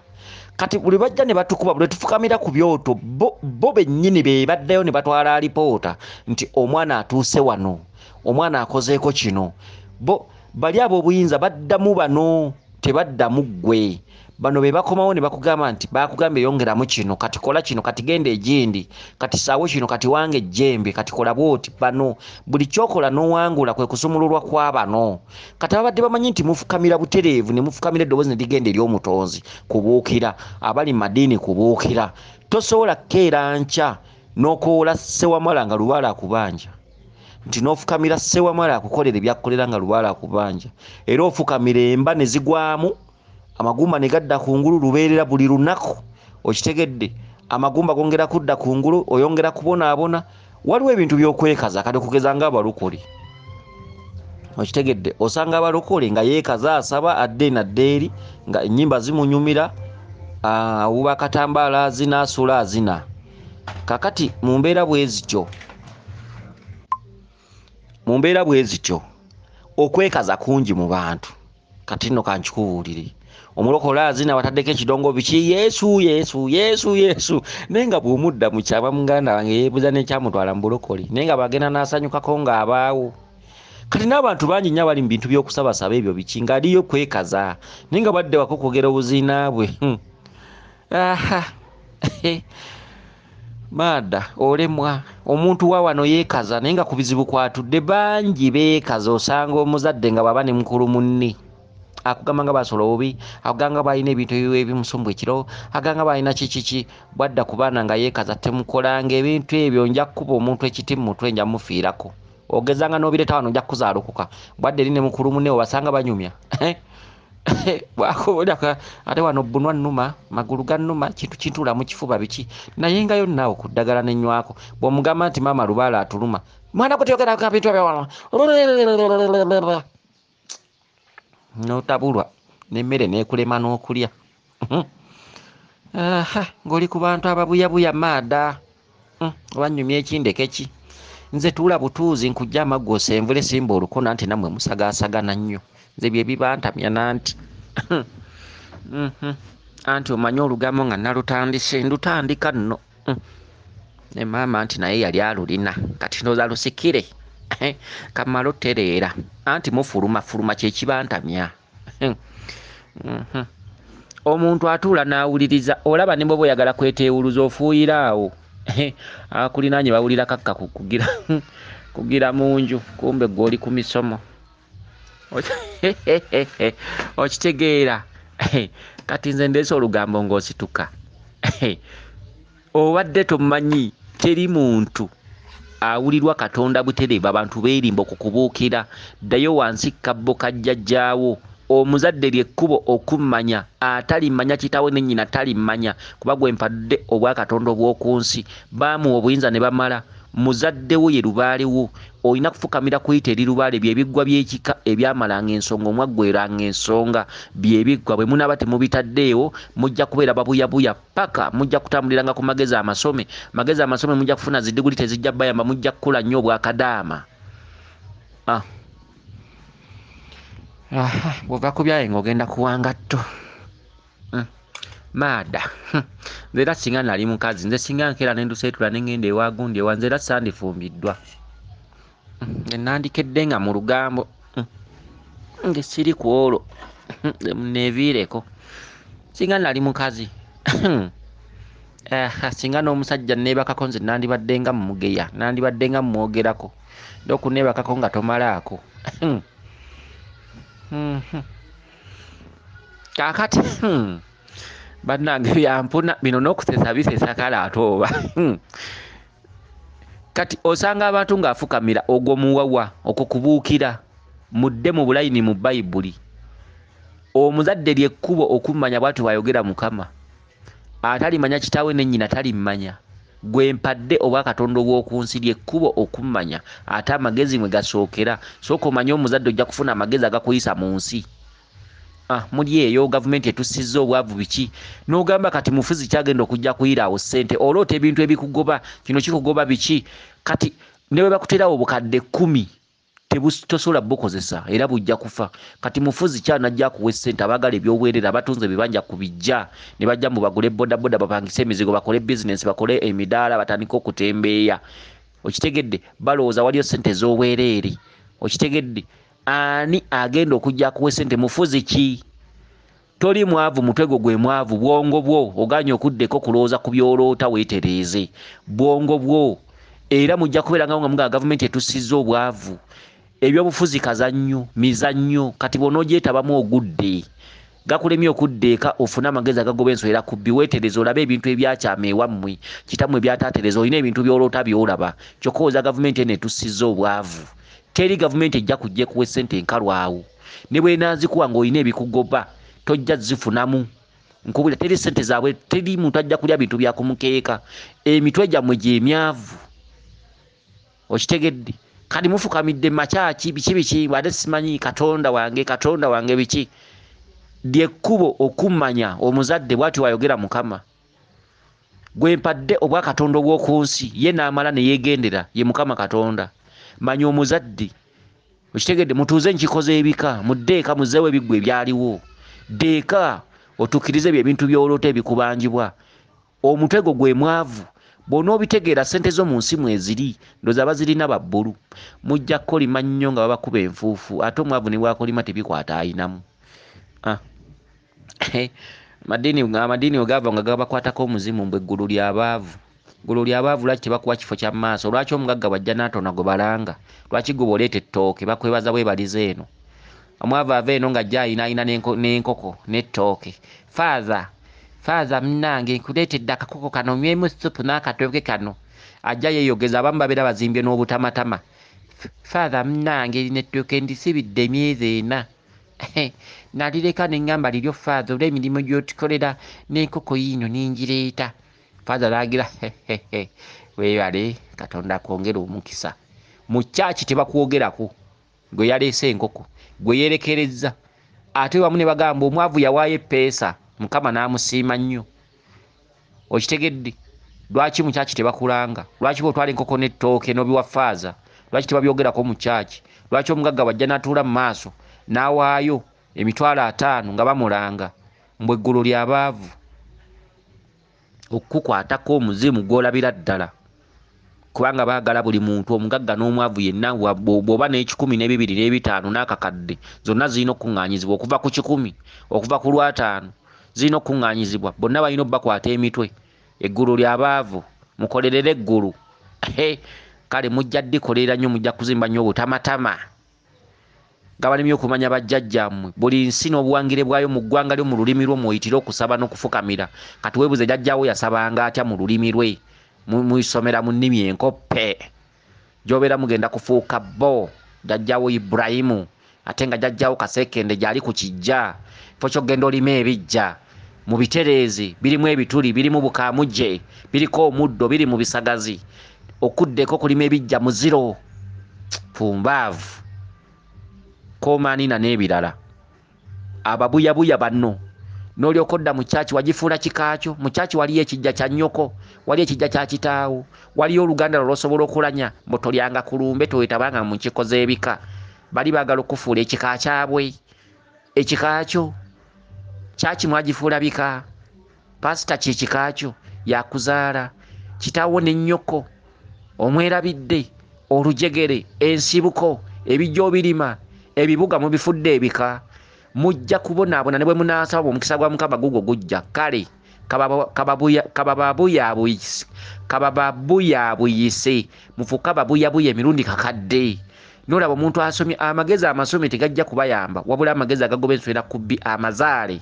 Kati buli bajja ne batukuba buli tufukamira ku byoto bo bennyini be baddayo ne batwala alipoota nti omwana atuuse wano, omwana akozeeko kino. Bo bali ab'obuyinza baddamu bano tebaddamu ggwe. Bano be bakomawo ne bakugamba nti bakugambye yongeramu kino, kati kola kino, kati genda egindi, kati saawo kino, kati wange ejjembe, kati kola bwoti. Bano buli kyokola n'owangula kwe kusumululwa kwa bano. Kati abadde bamanyi nti mufukamira butereevu ne mufukamira eddoboozi ne ligenda ery'omutonzi kubuukira, abali mu madiini kubuukira. Tosobola kkeera nkya n'okoola ssewamala nga lubaala akubanja, nti n'ofukamira ssewamala akukolera ebyakkolera nga lubaala akubanja, era ofukamira emba ne zigwamu amagumba ne gadda kungulu lubeerera buli lunaku. Okitegedde amagumba gongera kudda kungulu oyongera kubonaabona. Waliwo ebintu by'okwekaza kati okugeza ng'abalokole. Okitegedde osanga abalokole nga yeekaza asaba adde nadde eri nga ennyimba zimunyumira, awuba akatambaala azina asula azina. Kakati mu mbeera bwe zityo okwekaza kungi mu bantu. Kati nno kankikubuulire, omulokole azina wataddeko ekidongo biki Yesu Yesu Yesu Yesu, naye nga bw'omudda mu kyama muganda wange yeebuuza n'ekyamutwala mu bulokole, naye nga bagenda n'asanyukako ng'abaawo. Kati n'abantu bangi nnyo abali mu bintu by'okusabasaba ebyo biki ng'aliyo kwekaza, naye nga badde wako kwogera obuziina bwe. Maada olemwa omuntu wa wano yeekaza, naye nga ku bizibu kwatudde bangi beekaza. Osanga omuzadde nga baba ne mukulu munne akugamba nga basola obi, akugamba balina ebintu ebimusumbwa ekiro, agamba balina kiki, bwadda ku baana nga yeekaza. Temukolanga ebintu ebyo, nja kukuba omuntu ekiti mu mutwe nja mufiirako. Ogezanga n'obireeta wano nja kuzaalokoka. Bwadde eri ne mukulu munne obasanga banyumya bwakobolaka ate wano bbunwa nnuma, magulu gannuma, kintu kintuula mu kifuba biki, naye ngayo naawe ku ddagala n'ennywako. Bw'omugamba nti maama lubaala atuluma, mwana kutyogera bintu ebyo n'otabulwa n'emmere n'ekulema n'okulya. Ng'oli ku bantu ababuyabuya maada, obanyumya ekindeke ki. Nze tuula butuuzi nkujja amaggo osenvule simba olukona nti nammwe musagaasagana nnyo. Nze bye bibantamya nanti anti omanyi olugambo nga nalutandise ndutandika nno. Ne maama nti naye yali alulina kati ndooza lusikire kamala otereera anti mufulumafuluma kyekibantamya. Omuntu atuula n'awuliriza, olaba ne bw'oba oyagala kweteewuluza ofuuyira awo akulinaanye bawulira kakka kugira mu nju, kumbe gw'oli ku misomo. Okitegeera kati nze ndeese olugambo ng'osituka. Obadde tomanyi teri muntu awulirwa Katonda butereevu, abantu beerimba okukubuukira. Ddayo wansi kabbo kajjajjaawo, omuzadde lyekkubo okummanya, atalimanya kitaawe ne nnyina talimanya, kuba gwe mpadde obwa Katonda obw'oku nsi. Baamuwa obuyinza ne bamala, muzadde wo ye lubaale wo. Olina kufukamira kuyita eri lubaale, by'ebiggwa by'ekika ebyamalanga ensonga, omwaggweranga ensonga by'ebiggwa. Bwe munaaba temubitaddeewo mujja kubeera babuyabuya paka mujja kutambuliranga ku magezi amasome. Magezi amasome mujja kufuna ziddiguli tezijja bayamba, mujja kukula nnyo obwakadaama. Bw'ova ku byaye ng'ogenda kuwanga tto. Maada nze era singa nali mukazi, nze singa nkeera ne nduseetula ne ngenda ewa gundi ewa, nze era sandifumbiddwa. Nandikedde nga mu lugambo nge siri ku olwo neeviireko. Singa nali mukazi singa n'omusajja neebakako nze nandibadde nga mumugeya, nandibadde nga mumwogerako. Ndokuneebakako nga tomalaako. kakati bannange byampuna bino n'okusesa bisesa kale ate oba kati osanga abantu ng'afukamira ogwo muwawa okukubuukira mudde mu bulayini mu bayibuli omuzadde lyekkubo okummanya bw'ati bw'ayogera Mukama atalimanya kitaawe ne nnyina talimmanya gwe mpadde obwakatonda obw'oku nsi lyekkubo okummanya ate amagezi mwe gasookera sooka omanye omuzadde ojja kufuna amagezi agakuyisa mu nsi muli eyo gavumenti etussizza obwavu biki n'ogamba kati mufuzi kyagenda okujja kuyiraawo ssente oloota ebintu ebikugoba kino kikugoba biki kati ne bwe bakuterawo obukadde 10 tosobola bukozesa era bujja kufa kati mufuzi kyanajja kuwa ssente abaagala ebyobwerera abatunze bibanja kubijja ne bajja mu bagule bodaboda bapangise emizigo bakole bizinensi bakole emidaala batandika okutembeeya okitegedde balowooza waliyo ssente z'obwereere okitegedde ani agenda okujja kuwa ssente mufuzi ki toli mwavu mutego gwe mwavu bwongo bwo oganya okuddeko kulowooza ku byoloota weetereeze bwongo bwo era mujja kubeera nga muga gavumenti etussizza obwavu ebyobufuzi kazannyo mizannyo kati bw'onoogyetabamu ogudde gakulemye okuddeeka ofune amagezi agagoba enswera kubbi weetereze olabe ebintu ebyakyama ewammwe kitammwe byataatereza olina ebintu byoloota byolaba kyokka gavumenti eno etussizza obwavu teri gavumenti ejja kujja ekuwa ssente enkalwawo ne bw'enaazikuwa ng'olina ebikugoba tojja zifunamu nkubira teri ssente zaabwe teri muntu ajja kulya bintu bya kumukeeka emitwe gyammwe gy'emyavu okitegedde kati mufukamidde makyaki biki ate simanyi katonda wange biki lyekkubo okummanya omuzadde bw'ati wayogera Mukama gwe mpadde obwakatonda obw'oku nsi ye n'amala ne yeegendera ye Mukama Katonda manya omuzadde okitegedde mutuuze nkikoze ebika muddeeka muzeewo ebiggwa ebyaliwo ddeeka otuukirize ebintu by'oloota ebikubanjibwa omutego gwe mwavu bw'onoobitegeera ssente zo mu nsi mweziri ndooza bazirina babbulu mujja kukolima nnyo nga babakuba enfuufu ate omwavu ne bwakolima tebikwata ayinamu amadiini wegaava nga gabakwatako omuzimu mbwe eggulu lyabaavu lwaki tebakuwa kifo kya maaso lwaki omugagga bwajja n'atona gwe balanga lwaki gwe bw'oleeta ettooke bakwebaza bwebaliza eno omwavu ava eno nga ajja ayina n'enkoko n'ettooke faaza munnange nkuleetedde akakoko kano nywemu supu n'akatooke kano ajja yeeyogeza abamu babeera bazimbye n'obutamatama faaza munnange n'ettooke ndisibidde emyezi 4 nalireka neŋŋamba liryo faaza olw'emirimu gy'otukolera n'enkoko yiino ningireeta faaza laagira weebale katonda akwongera omukisa mu kyaki tebakwogerako gwe yaleese enkoko gwe yeerekerezza ate wamu ne bagamba omwavu yawaayo eppeesa Mukama n'amusiima nnyo okitegedde lwaki mu kyaki tebakulanga lwaki bw'otwala enkoko n'ettooke n'obiwa faaza lwaki tebabyogerako mu kyaki lwaki omugagga wajja n'atuula mu maaso n'awaayo emitwalo 5 nga bamulanga mbwe eggulu lyabaavu okukwatako omuzimu gw'olabira ddala kubanga baagala buli muntu omugagga n'omwavu yenna bw'oba n'ekikumi n'ebibiri n'ebitaano n'akakadde zonna zirina okuŋŋaanyizibwa okuva ku 10 okuva ku 5 zirina okuŋŋaanyizibwa bonna balina obbakwata emitwe eggulu lyabaavu mukolerere eggulu kale mujja ddikolera nnyo mujja kuzimba nnyo obutamatama nga balemye okumanya bajjajjammwe buli nsi n'obuwangire bwayo mu ggwanga lyo mu lulimi lwo mw'oyitira okusaba n'okufukamira kati weebuze jjajjaawo yasabanga atya mu lulimi lwe muyisomera mu nnimi enkoppe gy'obeera mugenda kufuuka bo jjajjaawo Ibulayimu ate nga jjajjaawo Kasekende gy'ali ku kijja fo ky'ogenda olima ebijja mu bitereezi birimu ebituli birimu bukaamuje biriko omuddo biri mu bisagazi okuddeko kulima ebijja muziro pumbaavu komanina n'ebirala ababuyabuya banno n'olyoka odda mu kyaki wagifuula kikaakyo mu kyaki waliyo ekijja kya nnyoko waliyo ekijja kya kitaawo waliyo oluganda lw'osobola okulanya mbu tolyanga ku lumbe towetabanga mu nkiko z'ebika bali baagala okufuula ekika kyabwe ekikaakyo kyaki mwagifuula bika pasita kyekikaakyo yakuzaala kitaawo ne nnyoko omwerabidde olujegere ensibuko ebijja obirima ebibuga mubifudde ebika mujja kubonaabona ne bwe munaasaba omukisa gwa Mukama gugwo gujja kale kabababuyabuyise mufuuka babuyabuya emirundi kakadde nolaba omuntu asomye amagezi amasomye tegajja kubayamba wabula amagezi agagoba enswera kubbi amazale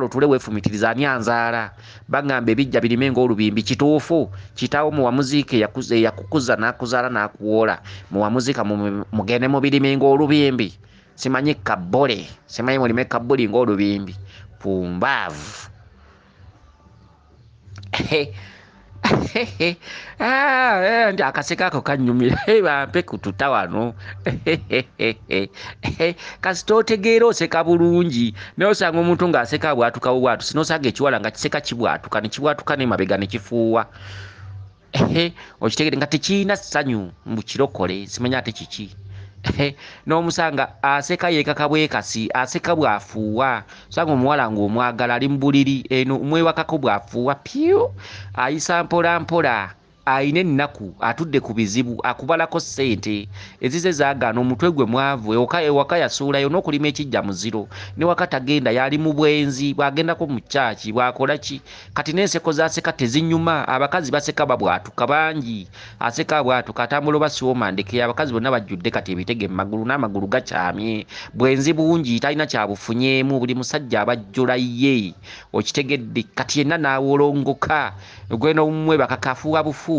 otule weefumitiriza ani anzaala bagamba ebijja birime ng'olubimbi kituufu kitaawo muwamuziika yakukuza n'akuzaala n'akuwola muwamuziika mugende mu birime ng'olubimbi simanyi kabbole simanyi mulime kabbuli ng'olubimbi pumbaavu ndi akaseko ako kanyumira bampe kututa wano kasi totegeera oseka bulungi naye osanga omuntu ng'aseka bwatukawo bwatu sinosanga ekiwala nga kiseka kibwatuka nekibwatuka n'emabega nekifuuwa okitegere nga tekiina ssanyu mbukirokole simanya ate kiki n'omusanga aseka yeekaka bwekasi aseka bwafuuwa osanga omuwala ng'omwagala ali mu buliri eno mwewakako bwafuuwa pyu ayisa mpola mpola ayina ennaku atudde ku bizibu akubalako ssente ezize zaagaana omutwe gwe mwavu ewaka yasuulayo n'okulima ekijja muziro ne waka tagenda yali mu bwenzi bw'agendako mu kyaki bw'akola ki kati n'enseko zaseka tezinyuma abakazi baseka babwatuka bangi aseka bwatuka atambula oba siwomandeke abakazi bonna bajjudde kati ebitege magulu n'amagulu gakyamye bwenzi bungi talina kyabufunyeemu buli musajja abajjula ye okitegedde kati yenna n'awolongoka gwena omumwe bakakafuuwa bufuuyi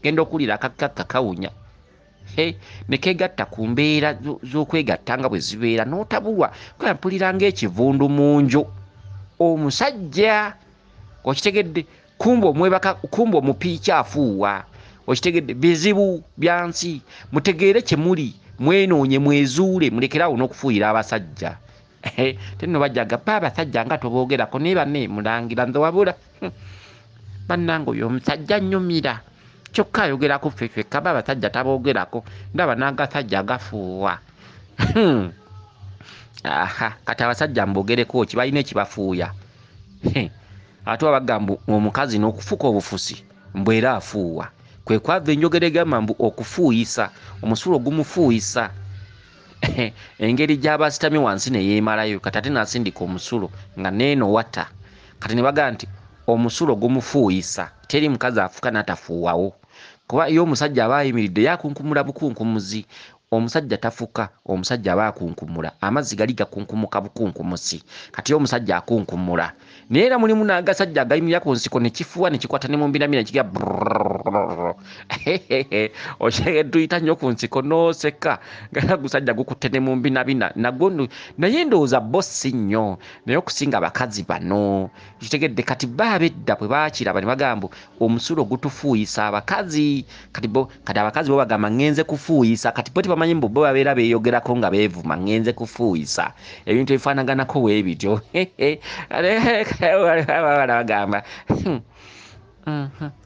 genda okulira akakaka kawunya nekegatta ku mbeera z'okwegatta nga bwe zibeera n'otabulwa mpulira ng'ekivundu mu njo omusajja okitegedde kumba omupiiki afuuwa okitegedde bizibu bya nsi mutegeere kye muli mwenoonye mwezuule mulekeraawo n'okufuuyira abasajja tenno bajjaga pa abasajja nga toboogerako naye banne mulangira nze wabula bannange oyo omusajja nnyumira kyokka ayogerako ffeffe kaba abasajja taboogerako ndaba n'agasajja agafuuwa kati abasajja mbogereko ki balina ekibafuuya ate abagamba omukazi n'okufuka obufusi mbwera afuuwa kwe kwava enjogera egamba mbu okufuuyisa omusulo ogumufuuyisa engeri gy'abasitamye wansi ne yeemalayo kati ate n'asindika omusulo nga neeno wata kati ne bagamba nti omusulo gumufuuyisa teri mukazi afuka n'atafuuwawo kuba iyo omusajja aba ayimiridde yakunkumula bukunkumuzi omusajja tafuka omusajja aba akunkumula amazzi gali gakunkumuka bukunkumusi kati iyo omusajja akunkumula naye era mulimu n'agasajja agayimirira ku nsiko ne kifuuwa ne kikwata ne mu mbinamina ne kiga tuyita nnyo ku nsiko n'oseka nga gusajja gukutte ne mu mbinabina nagwo naye ndowooza bo si nnyo naye okusinga abakazi bano kitegedde kati baabedda bwe baakiraba ne bagamba omusulo gutufuuyisa abakazi kati abakazi bo bagamba ngenze kufuuyisa kati bo tebamanyi mbu bo babeera beeyogerako nga beevuma ngenze kufuuyisa ebintu ebifaanaganako weebityo bagamba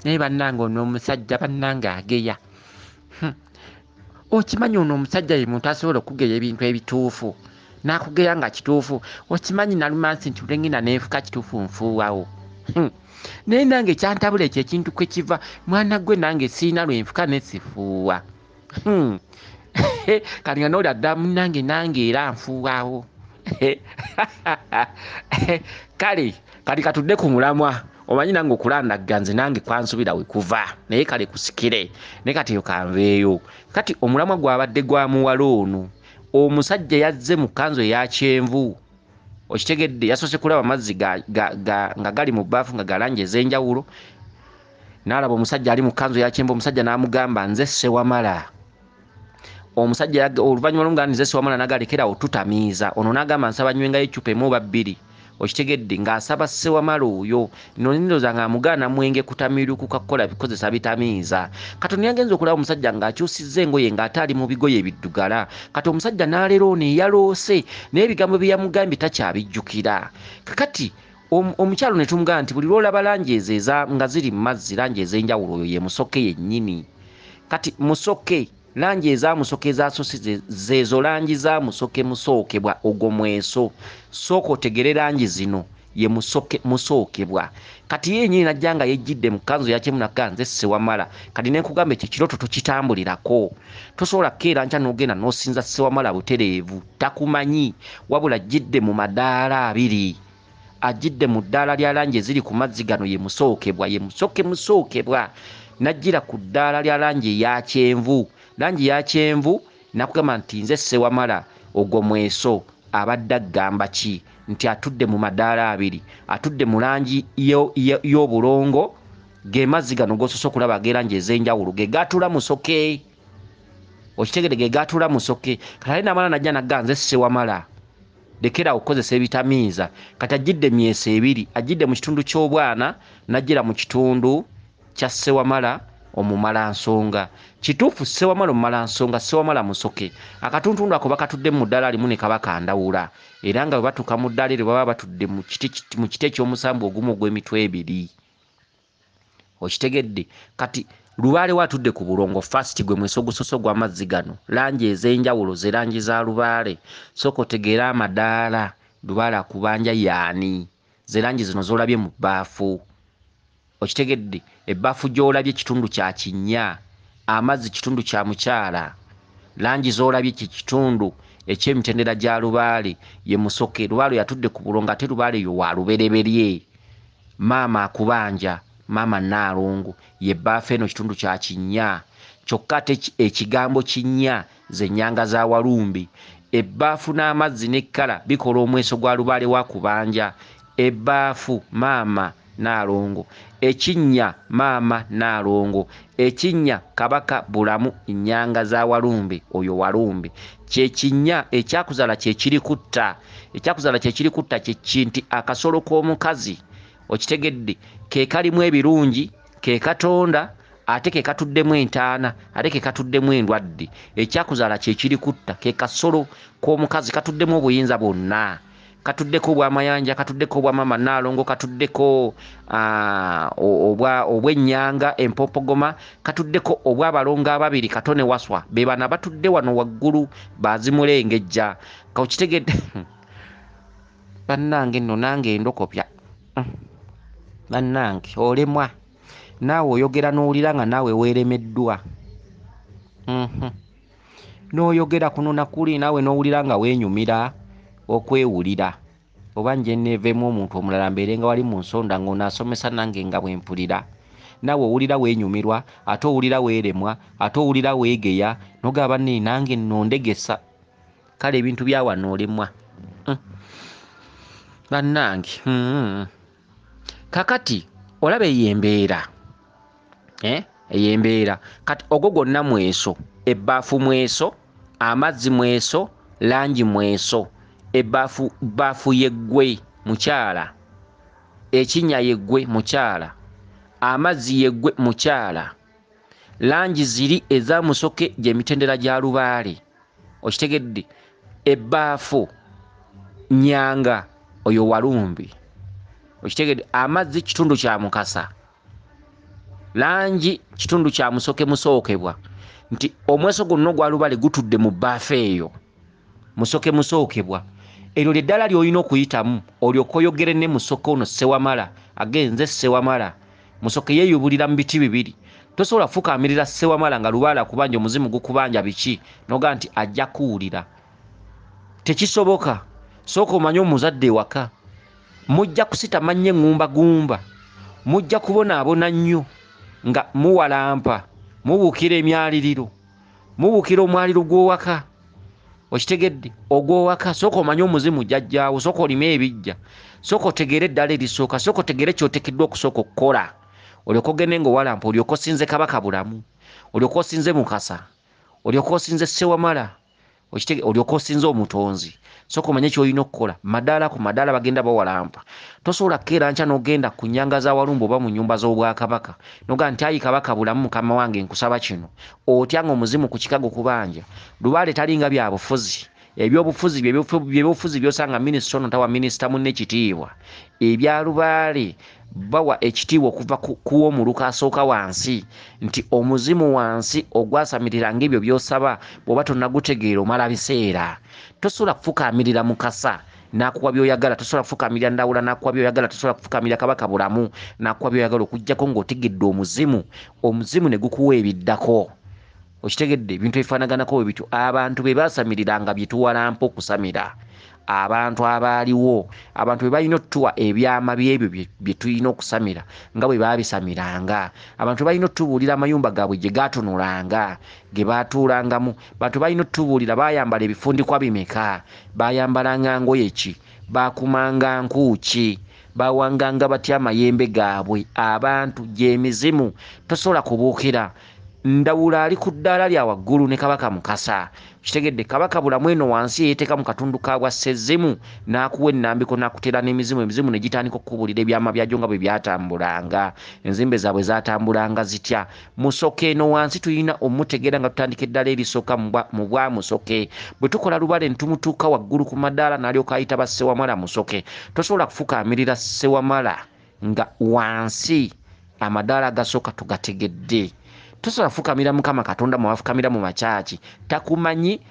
naye bannange ono omusajja bannange ageya okimanyi ono omusajja ye muntu asobola okugeya ebintu ebituufu n'akugeya nga kituufu okimanyi nalumansi nti olengenda neefuka kituufu nfuuwawo naye nange ekyantabula ekyo ekintu kwe kiva mwana gwe nange siina lwenfuka nesifuuwa kati nga nooli adda munnange nange era nfuuwawo kale kati katudde ku mulamwa omanyi nange okulandagga nze nange kwansubira we kuva naye kale kusikire naye kati yo kanveeyo kati omulamwa gwabadde gwa muwala ono omusajja yazze mu kkanzu eya kyenvu okitegedde yasoose kulaba amazzi nga gali mu bbaafu nga galangi ez'enjawulo n'alaba omusajja ali mu kkanzu eya kyenvu omusajja n'amugamba nze sewamala omusajja oluvannyuma lw'omugamba nze sewamala n'agalekerawo tutamiiza ono n'agamba nsaba nywengayo eccupa emu oba bbiri okitegedde ng'asaba sewamala oyo nonindooza ng'amugaana mwenge kutamiirukuka kukola bikozesa bitamiiza kati yagenza okulaba omusajja ng'akyusizza engoye ng'ate ali mu bigoye biddugala kati omusajja n'aleera ono eyaloose naye ebigambo bye yamugambye takyabijjukira kakati omukyalo ne tumugamba nti buli lwolaba langi ezo nga ziri mu mazzi langi ez'enjawulo oyo ye musoke yennyini kati musoke langi ezamusoke ezasosi zezo langi za musoke musookebwa ogwo mweso sooka otegere langi zino ye musookebwa kati yennyini najja nga yejjidde mu kkanzu yakyemu naga nze sewamala kati nenkugamba ekyo kiroto tokitambulirako tosobola kukeera nkya n'ogenda n'osinza sewamala butereevu takumanyi wabula ajjidde mu madaala abiri ajjidde mu ddaala lya langi eziri ku mazzi gano ye musookebwa ye musookebwa najjira ku ddaala lya langi eya kyenvu langi ya kyenvu nakugamba nti nze Sewamala ogwo mweso abadde agamba ki nti atudde mu madaala abiri atudde mu langi y'obulongo ge mazzi gano gososa okulaba ag'erangi ez'enjawulo ge gaatula musoke okitegedde ge gaatula musoke kati ali namala najja nagga nze Sewamala lekera okukozesa ebitamiiza kati ajjidde emyeso ebiri ajjidde mu kitundu ky'obwana najjira mu kitundu kya Sewamala omumalansonga kituufu Sewamala omumalansonga Sewamala musoke akatuntundu ako bakatudde mu ddaala limu ne kabakandawula era nga bwe batuuka mu ddaala eryo baba batudde mu kiti eky'omusambu ogumu ogw'emitwe ebiri okitegedde kati lubaale watudde ku bulongo fast gwe mweso gusoso gw'amazzi gano langi ez'enjawulo ze langi za lubaale sooka otegeera amadaala lubaale akubanja yaani ze langi zino z'olabye mu bbaafu okitegedde ebbaafu gy'olabye kitundu kya kinnya amazzi kitundu kya mukyala langi z'olabye kitundu eky'emitendera gya lubaale ye musoke lubaale yatudde ku bulongo ate lubaale yo wa lubereberye maama akubanja maama Naalongo ye bbaafu eno kitundu kya kinnya kyokka ate ekigambo kinnya ze nnyanga za Walumbi ebbaafu n'amazzi n'ekkala bikola omweso gwa lubaale wa kubanja ebbaafu maama Naalongo ekinnya maama Naalongo ekinnya kabaka bulamu nnyanga za Walumbi oyo Walumbi kyekinnya ekyakuzala kyekiri kutta kyekinti akasolo k'omukazi okitegedde ke kalimu ebirungi ke katonda ate ke katuddemu entaana ate ke katuddemu endwadde ekyakuzala kyekiri kutta ke kasolo k'omukazi katuddemu obuyinza bwonna katuddeko obwamayanja katuddeko obwa maama Naalongo katuddeko obw'ennyanga empopogoma katuddeko obw'abalongo ababiri katone waswa be bana batudde wano waggulu bazimulengejja kakitegedde bannange nno nange endokopya bannange olemwa naawe oyogera n'owulira nga naawe weeremeddwa n'oyogera kuno nakuli naawe n'owulira nga weenyumira okwewulira oba nje neeveemu omuntu omulala mbeere nga wali mu nsonda ng'onaasomesa nange nga bwempulira naawe owulira weenyumirwa ate owulira weeremwa ate owulira weegeya nogaba ne nange nondegesa kale ebintu bya wano olemwa bannange kakati olaba eyembeera eyembeera kati ogwo gwonna mweso ebbaafu mweso amazzi mweso langi mweso ebbaafu yeggwe mukyala ekinnya yeggwe mukyala amazzi yeggwe mukyala langi ziri eza musoke gy'emitendera gya lubaale okitegedde ebbaafu nnyanga oyo Walumbi okitegedde amazzi kitundu kya mukasa langi kitundu kya musoke musookebwa nti omweso gonna ogwa lubaale gutudde mu bbaafu eyo musoke musookebwa eryo ly'eddala ly'olina okuyitamu olyoka oyogere ne musoke ono Sewamala agenze Sewamala musoke yeeyubulira mu biti bibiri tosobola kufukaamirira Sewamala nga lubaale akubanja omuzimu gukubanja biki noga nti ajja kuwulira tekisoboka sooka omanye omuzadde ewaka mujja kusita manye ngumba mujja kubonaabona nnyo nga muwalampa mubuukira emyaliriro mubuukira omwaliro gw'owaka okitegedde ogw'owaka sooka omanye omuzimu jjajjaawo sooka olime ebijja sooka otegeere eddala erisooka sooka otegeere kyoteekeddwa okusooka okukola olyoka ogende ng'owalampa olyoka osinze kabaka bulamu olyoka osinze mukasa olyoka osinze Sewamala olyoka osinze omutonzi sooka omanye ky'olina okukola madaala ku madaala bagenda bawalampa tosobola kukeera nkya n'ogenda ku nnyanga za Walumbi oba mu nnyumba z'obwakabaka noga nti ayi kabaka bulamu mukama wange nkusaba kino otya nga omuzimu ku kikago kubanja lubaale talinga bya bufuzi ebyobufuzi by'ebyobufuzi by'osanga minisita ono tawa minisita munne ekitiibwa ebya lubaale bawa ekitiibwa okuva ku w'omuluka asooka wansi nti omuzimu wansi ogwasamirira ng'ebyo by'osaba bw'oba tonnagutegeera omala biseera tosobola kufukaamirira mukasa n'akuwa by'oyagala tosobola kufukaamirira Ndawula n'akuwa by'oyagala tosobola kufukaamirira kabaka bulamu n'akuwa by'oyagala okuggyako ng'otegedde omuzimu ne gukuwa ebiddako okitegedde ebintu ebifaanaganako bwe bityo abantu be baasamiriranga bye tuwalampa okusamira abantu abaaliwo abantu bwe balina otuwa ebyama byebyo bye tulina okusamira nga bwe baabisamiranga abantu balina otubuulira amayumba gaabwe gye gaatunulanga ge baatuulangamu bantu balina otubuulira baayambala ebifundikwa bimeka baayambalanga ngoye ki baakumanga nkuuki bawanganga batya amayembe gaabwe abantu gy'emizimu tosobola kubuukira ndawula ali ku ddaala lya waggulu ne kabaka mukasa kitegedde kabaka bulamu eno wansi yeeteeka mu katundu kabwa sezzimu n'akuwa ennambiko n'akutera n'emizimu emizimu ne gitandika okubuulira ebyama byagyo nga bwe byatambulanga enzimbe zaabwe zaatambulanga zitya musoke eno wansi tulina omutegeera nga tutandika eddala erisooka mu bwa musoke bwe tukola lubale ne tumutuuka waggulu ku madaala n'alyoka ayita ba ssewamala musoke tosobola kufukaamirira ssewamala nga wansi amadaala agasooka tugategedde tosobola kufukamira mukama katonda mwafukamira mu makyaki takumanyi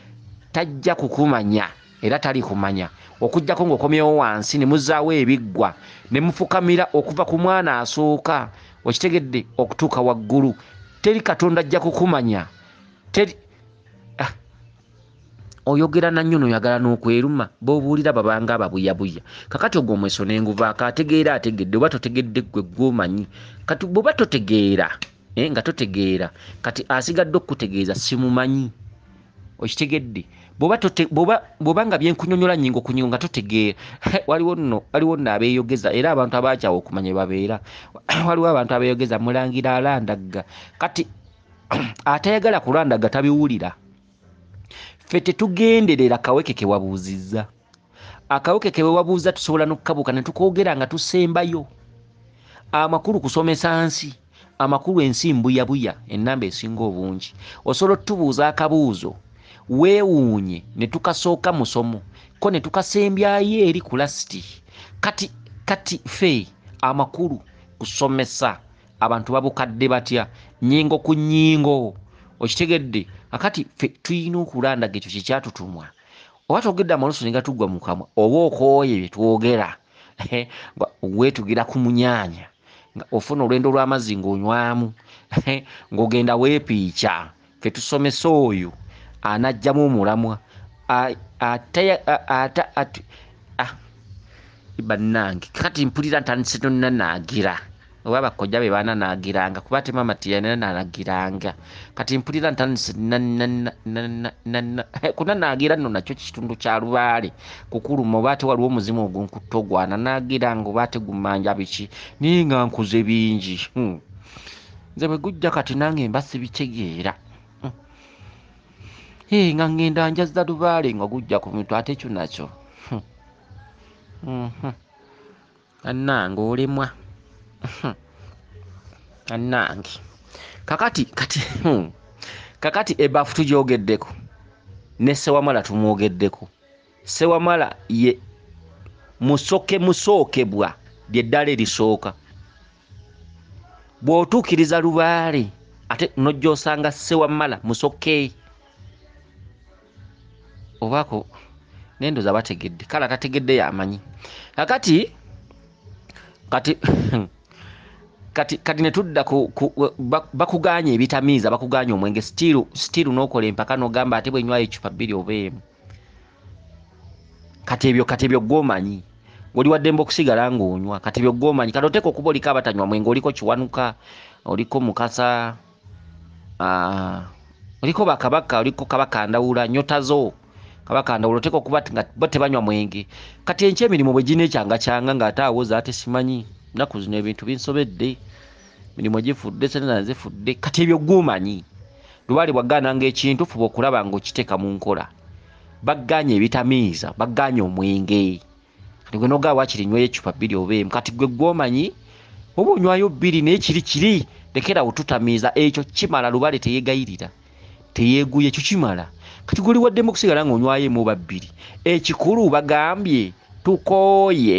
tajja kukumanya era tali kumanya okujjako ng'okomyewo wansi ne muzaawo ebiggwa ne mufukamira okuva ku mwana asooka okitegedde okutuuka waggulu teri katonda ajja kukumanya teri oyogera nannyo noyagala n'okweruma b'obuulira babanga ababuyabuya kakati ogwo omweso n'enguva akategeera ategedde oba totegedde ggwe gw'omanyi kati bw'oba totegeera nga totegeera kati asigadde okutegeeza simumanyi okitegedde bw'oba nga byenkunyonyola nnyingo ku nnyingo nga totegeera waliwo nno abeeyogeza era abantu abakyawa okumanya babeera waliwo abantu abeeyogeza mulangira alandagga kati atayagala kulandagga tabiwulira ffe tetugenderera kaweke ke wabuuzizza akaweke ke wabuuza tusobola n'okukabuuka ne tukoogera nga tusembayo amakulu kusomesa nsi amakulu ensi mbuyabuya ennamba esinga obungi osobola otubuuza akabuuzo weewuunye ne tukasooka musomo ko ne tukasembyayo eri ku lasiti kati ffe amakulu kusomesa abantu babukadde batya nnyingo ku nnyingo okitegedde akati ffe tulina okulandaga ekyo kyekyatutumwa oba twogedde amalusu ne gatuggwa mu kamwa oba okooye bye twogera weetugira ku munyaanya nga ofuna olwendo lw'amazzi ng'onywamu ng'ogenda weepiica fe tusomesa oyo anajjamu omulamwa bannange kati mpulira ntandise nonanaagira oba bakojja be bananaagiranga kuba te mama tiyananaagiranga kati mpulira ntandise kunanaagira nno nakyo kitundu kya lubaale kukuluma oba ate waliwo omuzimu ogunkutta ogwananaagiranga oba ate gumanja biki naye nga nkuze bingi nze bwe gujja kati nange mba sibitegeera nga ngenda njaza lubaale nga gujja ku mitwe ate ekyo nakyo annange olemwa annange kakati ebaafu tugyogeddeko ne ssewamala tumwogeddeko ssewamala ye musookebwa lyeddala erisooka bw'otuukiriza lubaale ate nojja osanga ssewamala musoke obaako nendoza bategedde kale atategedde yamanyi kati ne tudda bakuganya ebitamiiza bakuganya omwenge stiru n'okola empaka n'ogamba ate bwenywayo ecupa bbiri oba emu kati ebyo gw'omanyi oli waddemba okusigala ng'onywa kati ebyo gw'omanyi kati oteeka okuba oliko abatanywa mwenge oliko kiwanuka oliko mukasa oliko bakabaka oliko kabaka ndawula nyotazo kabaka ndawula oteeka okuba nga bo tebanywa mwenge kati enkya emirimu bwe gineekyanga ng'ate awoza ate simanyi naku zino ebintu binsobedde mirimu gifudde senena zifudde kati ebyo gw'omanyi lubaale bwaggaananga ekintu fuba okulaba ng'okiteeka mu nkola bagganya ebitamiiza bagganya omwenge kati gwe nogaba wakirinywayo ecupa bbiri oba emu kati gwe gw'omanyi oba onywayo bbiri naye kiri lekerawo tutamiiza ekyo kimala lubaale teyeegayirira teyeeguye ekyo kimala kati gwe oli waddemu okusigala ng'onywayo emu oba bbiri ekikulu bagambye tukooye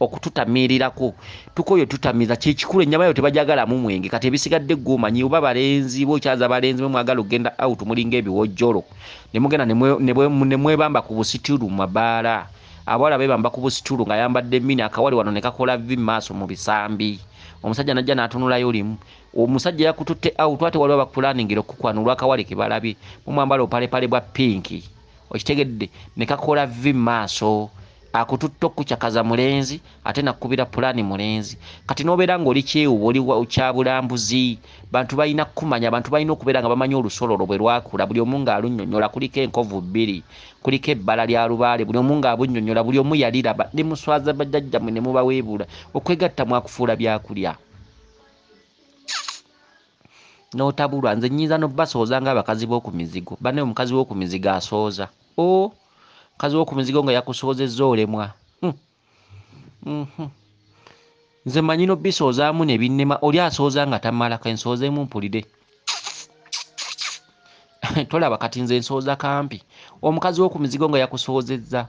okututamiirirako tukooye tutamiiza kyekikulu ennyama yo tebajagalamu mwenge kati ebisigadde gw'omanyi oba balenzi bokyaza balenzi bwe mwagala okgenda out mulinga ebiwojjolo ne mugenda ne mwebamba ku busitulu mu mabaala abawala beebamba ku busitulu ng'ayambadde mini akawale wano ne kakola vi maaso mu bisambi omusajja najja n'atunulayo limu omusajja yakututte out ate waliwo abakulaningira okukwanulwa akawale ke balabye mumwambala obupalepale bwa pinki okitegedde ne kakola vi maaso akututta okukyakaza mulenzi ate nakubira pulani mulenzi kati nobeera ng'oli kyewuba oli kyabulambuzi bantu balina kumanya abantu balina okubeera nga bamanyi olusololo bwe lwakula buli omu ng'alunnyonnyola kuliko enkovu bbiri kuliko ebbala lya lubaale buli omu ng'abunnyonnyola buli omu yaliraba ne muswaza bajjajjammwe ne mubaweebula okwegatta mwakufuula byakulya n'otabulwa nze nnyinza n'obbasooza ng'abakazi b'oku mizigo banne omukazi w'oku mizigo asooza mukazi w'oku mizigo nga yakusoozezza olemwa nze manyi n'obbisoozaamu ne binnema oli asooza nga tamalako ensoozeemu mpulire tolaba kati nze nsooza kampi omukazi w'oku mizigo nga yakusoozezza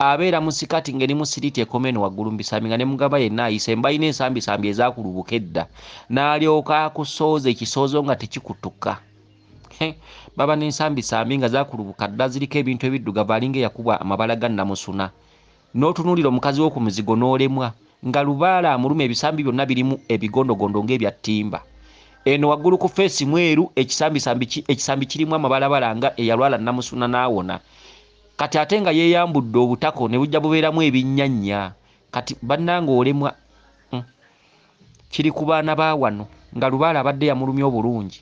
abeera mu sikati ng'erimu siriiti ekomeno waggulu mbisambi nga ne mugamba yenna ayise mbalina ensambisambi ezakulubuka edda n'alyoka akusooza ekisoozo nga tekikutuka baba n'ensambisambi nga zakulubuka dda ziriko ebintu ebiddugavu alinga eyakubwa amabala ga nnamusuna n'otunuulira omukazi w'oku mizigo n'olemwa nga lubaala amuluma ebisambi byonna birimu ebigondogondo ng'ebya ttimba eno waggulu ku feesi mweru ekisambi kirimu amabalabala nga eyalwala nnamusuna n'awona kati ate nga yeeyambudde obutako ne bujja bubeeramu ebinnyanya kati bannanga olemwa kiri ku baana ba wano nga lubaala abadde yamulumya obulungi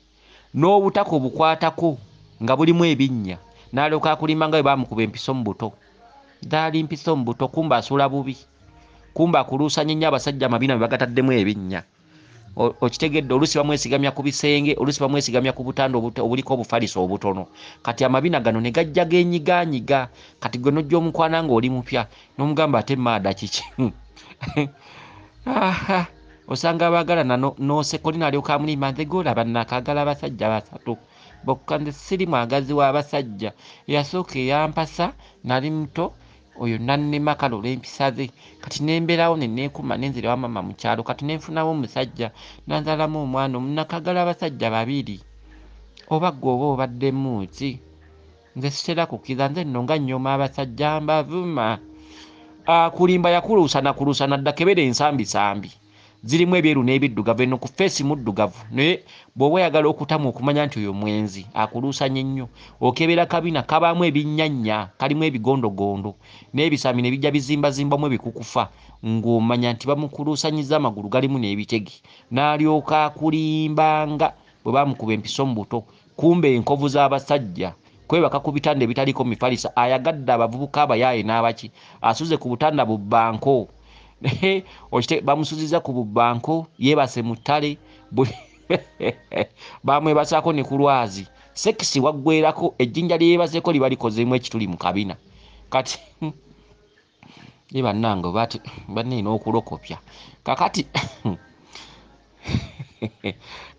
n'obutako bukwatako nga bulimu ebinnya n'alyoka akulimba nga bwe baamukuba empiso mu buto daali mpiso mu buto kumba asula bubi kumba akuluusanya nnyo abasajja amabina bwe bagataddemu ebinnya okitegedde oluusi bamwesigamya ku bisenge oluusi bamwesigamya ku butanda obuliko obufaliso obutono kati amabina gano ne gajja genyiganyiga kati gwe nojja omukwana ng'oli mupya n'omugamba ate maada kiki osanga abaagalana n'oseko linaalyoka amulimba nze golaba nakaagala abasajja basatu bokka nze siri mwagazi w'abasajja eyasooka eyampasa nali muto oyo nannema kalola empisa ze kati nembeerawo neneekuma nenzira wa mama mu kyalo kati nenfunawo omusajja nanzalamu omwana omunakagala abasajja babiri oba ggwe oba obaddemu ki nze sitera kukkiriza nze nno nga nnyoma abasajja mbavuma akulimba yakuluusana dda kebera ensambisambi zirimu ebyeru n'ebiddugavu eno ku feesi muddugavu naye bw'oba oyagala okutamu okumanya nti oyo mwenzi akuluusanye nnyo okebera kabina kabaamu ebinnyanya kalimu ebigondogondo n'ebisami ne bijja bizimbazimbamu ebikukufa ng'omanya nti bamukuluusanyiza amagulu galimu n'ebitegi n'alyoka akulimbanga bwe baamukuba empiso mu buto kumbe enkovu z'abasajja kwebaka ku bitanda ebitaliko mifalisa ayagadde abavubuka abayaaye n'abaki asuze ku butanda bu bbanko bamusuziza ku bubbanko yeebase mu ttale bamwebasaako ne ku lwazi sekisi waggwerako ejjinja lyeyebaseeko liba likozeemu ekituli mu kabina kati ye bannange bati banneena okulokopya kakati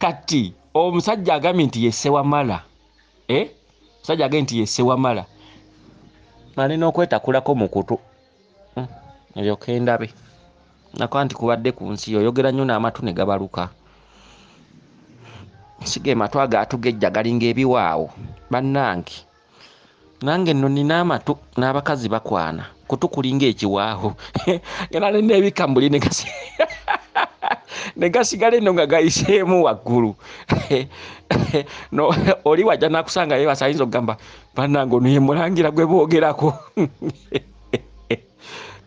kati omusajja agambye nti yessewamala omusajja agambye nti yessewamala alina okwetakulako mu kutu eryoka endabe nakuba nti kubadde ku nsi oyogera nnyo n'amatu ne gabaluka sige matu agaatugejja galinga ebiwaawo bannange nange nno nina amatu n'abakazi bakwana kutu kulinga ekiwaawo era nina ebikambuli ne gasigala eno nga gayiseemu waggulu oli wajja nakusanga yeebasa ayinza okugamba bannange ono ye Mulangira gwe boogerako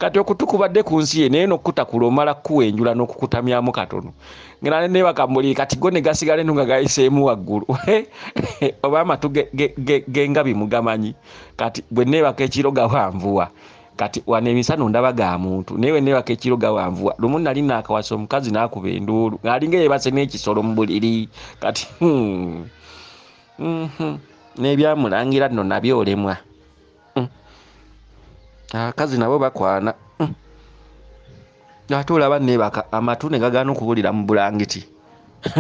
kati okutukubadde ku nsi ye naye n'okukutakula omala kuwenjula n'okukutamyamu katono ngera nebakambuli kati go ne gasigala eno nga gayiseemu waggulu oba amatu gengabi mugamanyi kati bwe neebaka ekiro gawanvuwa kati wano emisano ndaba ga muntu naye neebaka ekiro gawanvuwa lumu nali naakawasa omukazi n'akuba enduulu ng'alinga yeebase n'ekisolo mu buliri kati n'ebyamulangira nno nabyolemwa abakazi nabo bakwana ate olaba neebaka amatu ne gagaana okuwulira mu bulangiti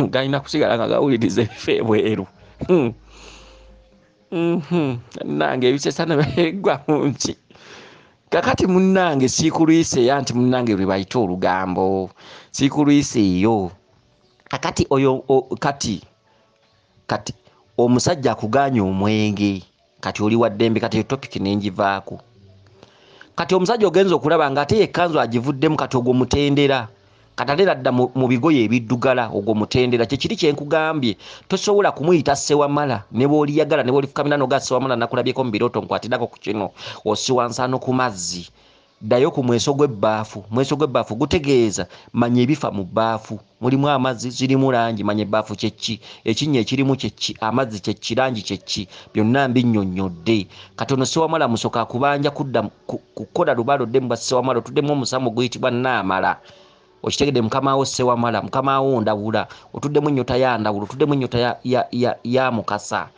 galina kusigala nga gawuliriza ebifo ebweru nange ebisesa ne beegwa mu nsi kakati munnange siikulwise eya nti munnange lwe bayita olugambo siikulwise eyo kakati oyo kati omusajja akuganya omwenge kati oli wa ddembe kati eyo topiki nengivaako kati omusajja ogenza okulaba nga ate ekkanzu agivuddemu kati ogwo mutendera katalera dda mu bigoye ebiddugala ogwo mutendera kyekiri kyenkugambye tosobola kumuyita Sewamala ne bw'oliyagala ne bw'olifukamira n'oga Sewamala nakulabyeko mu birooto nkwatirako ku kino osiwansano ku mazzi ddayo ku mweso gw'ebbaafu gutegeeza manya ebifa mu bbaafu mulimu amazzi zirimu langi manya ebbaafu kyeki ekinnya ekirimu kyeki amazzi kyeki langi kyeki byonna mbinnyonnyodde katono Sewamala musoka akubanja kudda kukola lubaalo dde mubwa Sewamala otuddemu omusambo guyitibwa naamala okitegedde mukamawo Sewamala mukamawo ndawula otuddemu ennyota ya ndawula otuddemu ennyota ya mukasa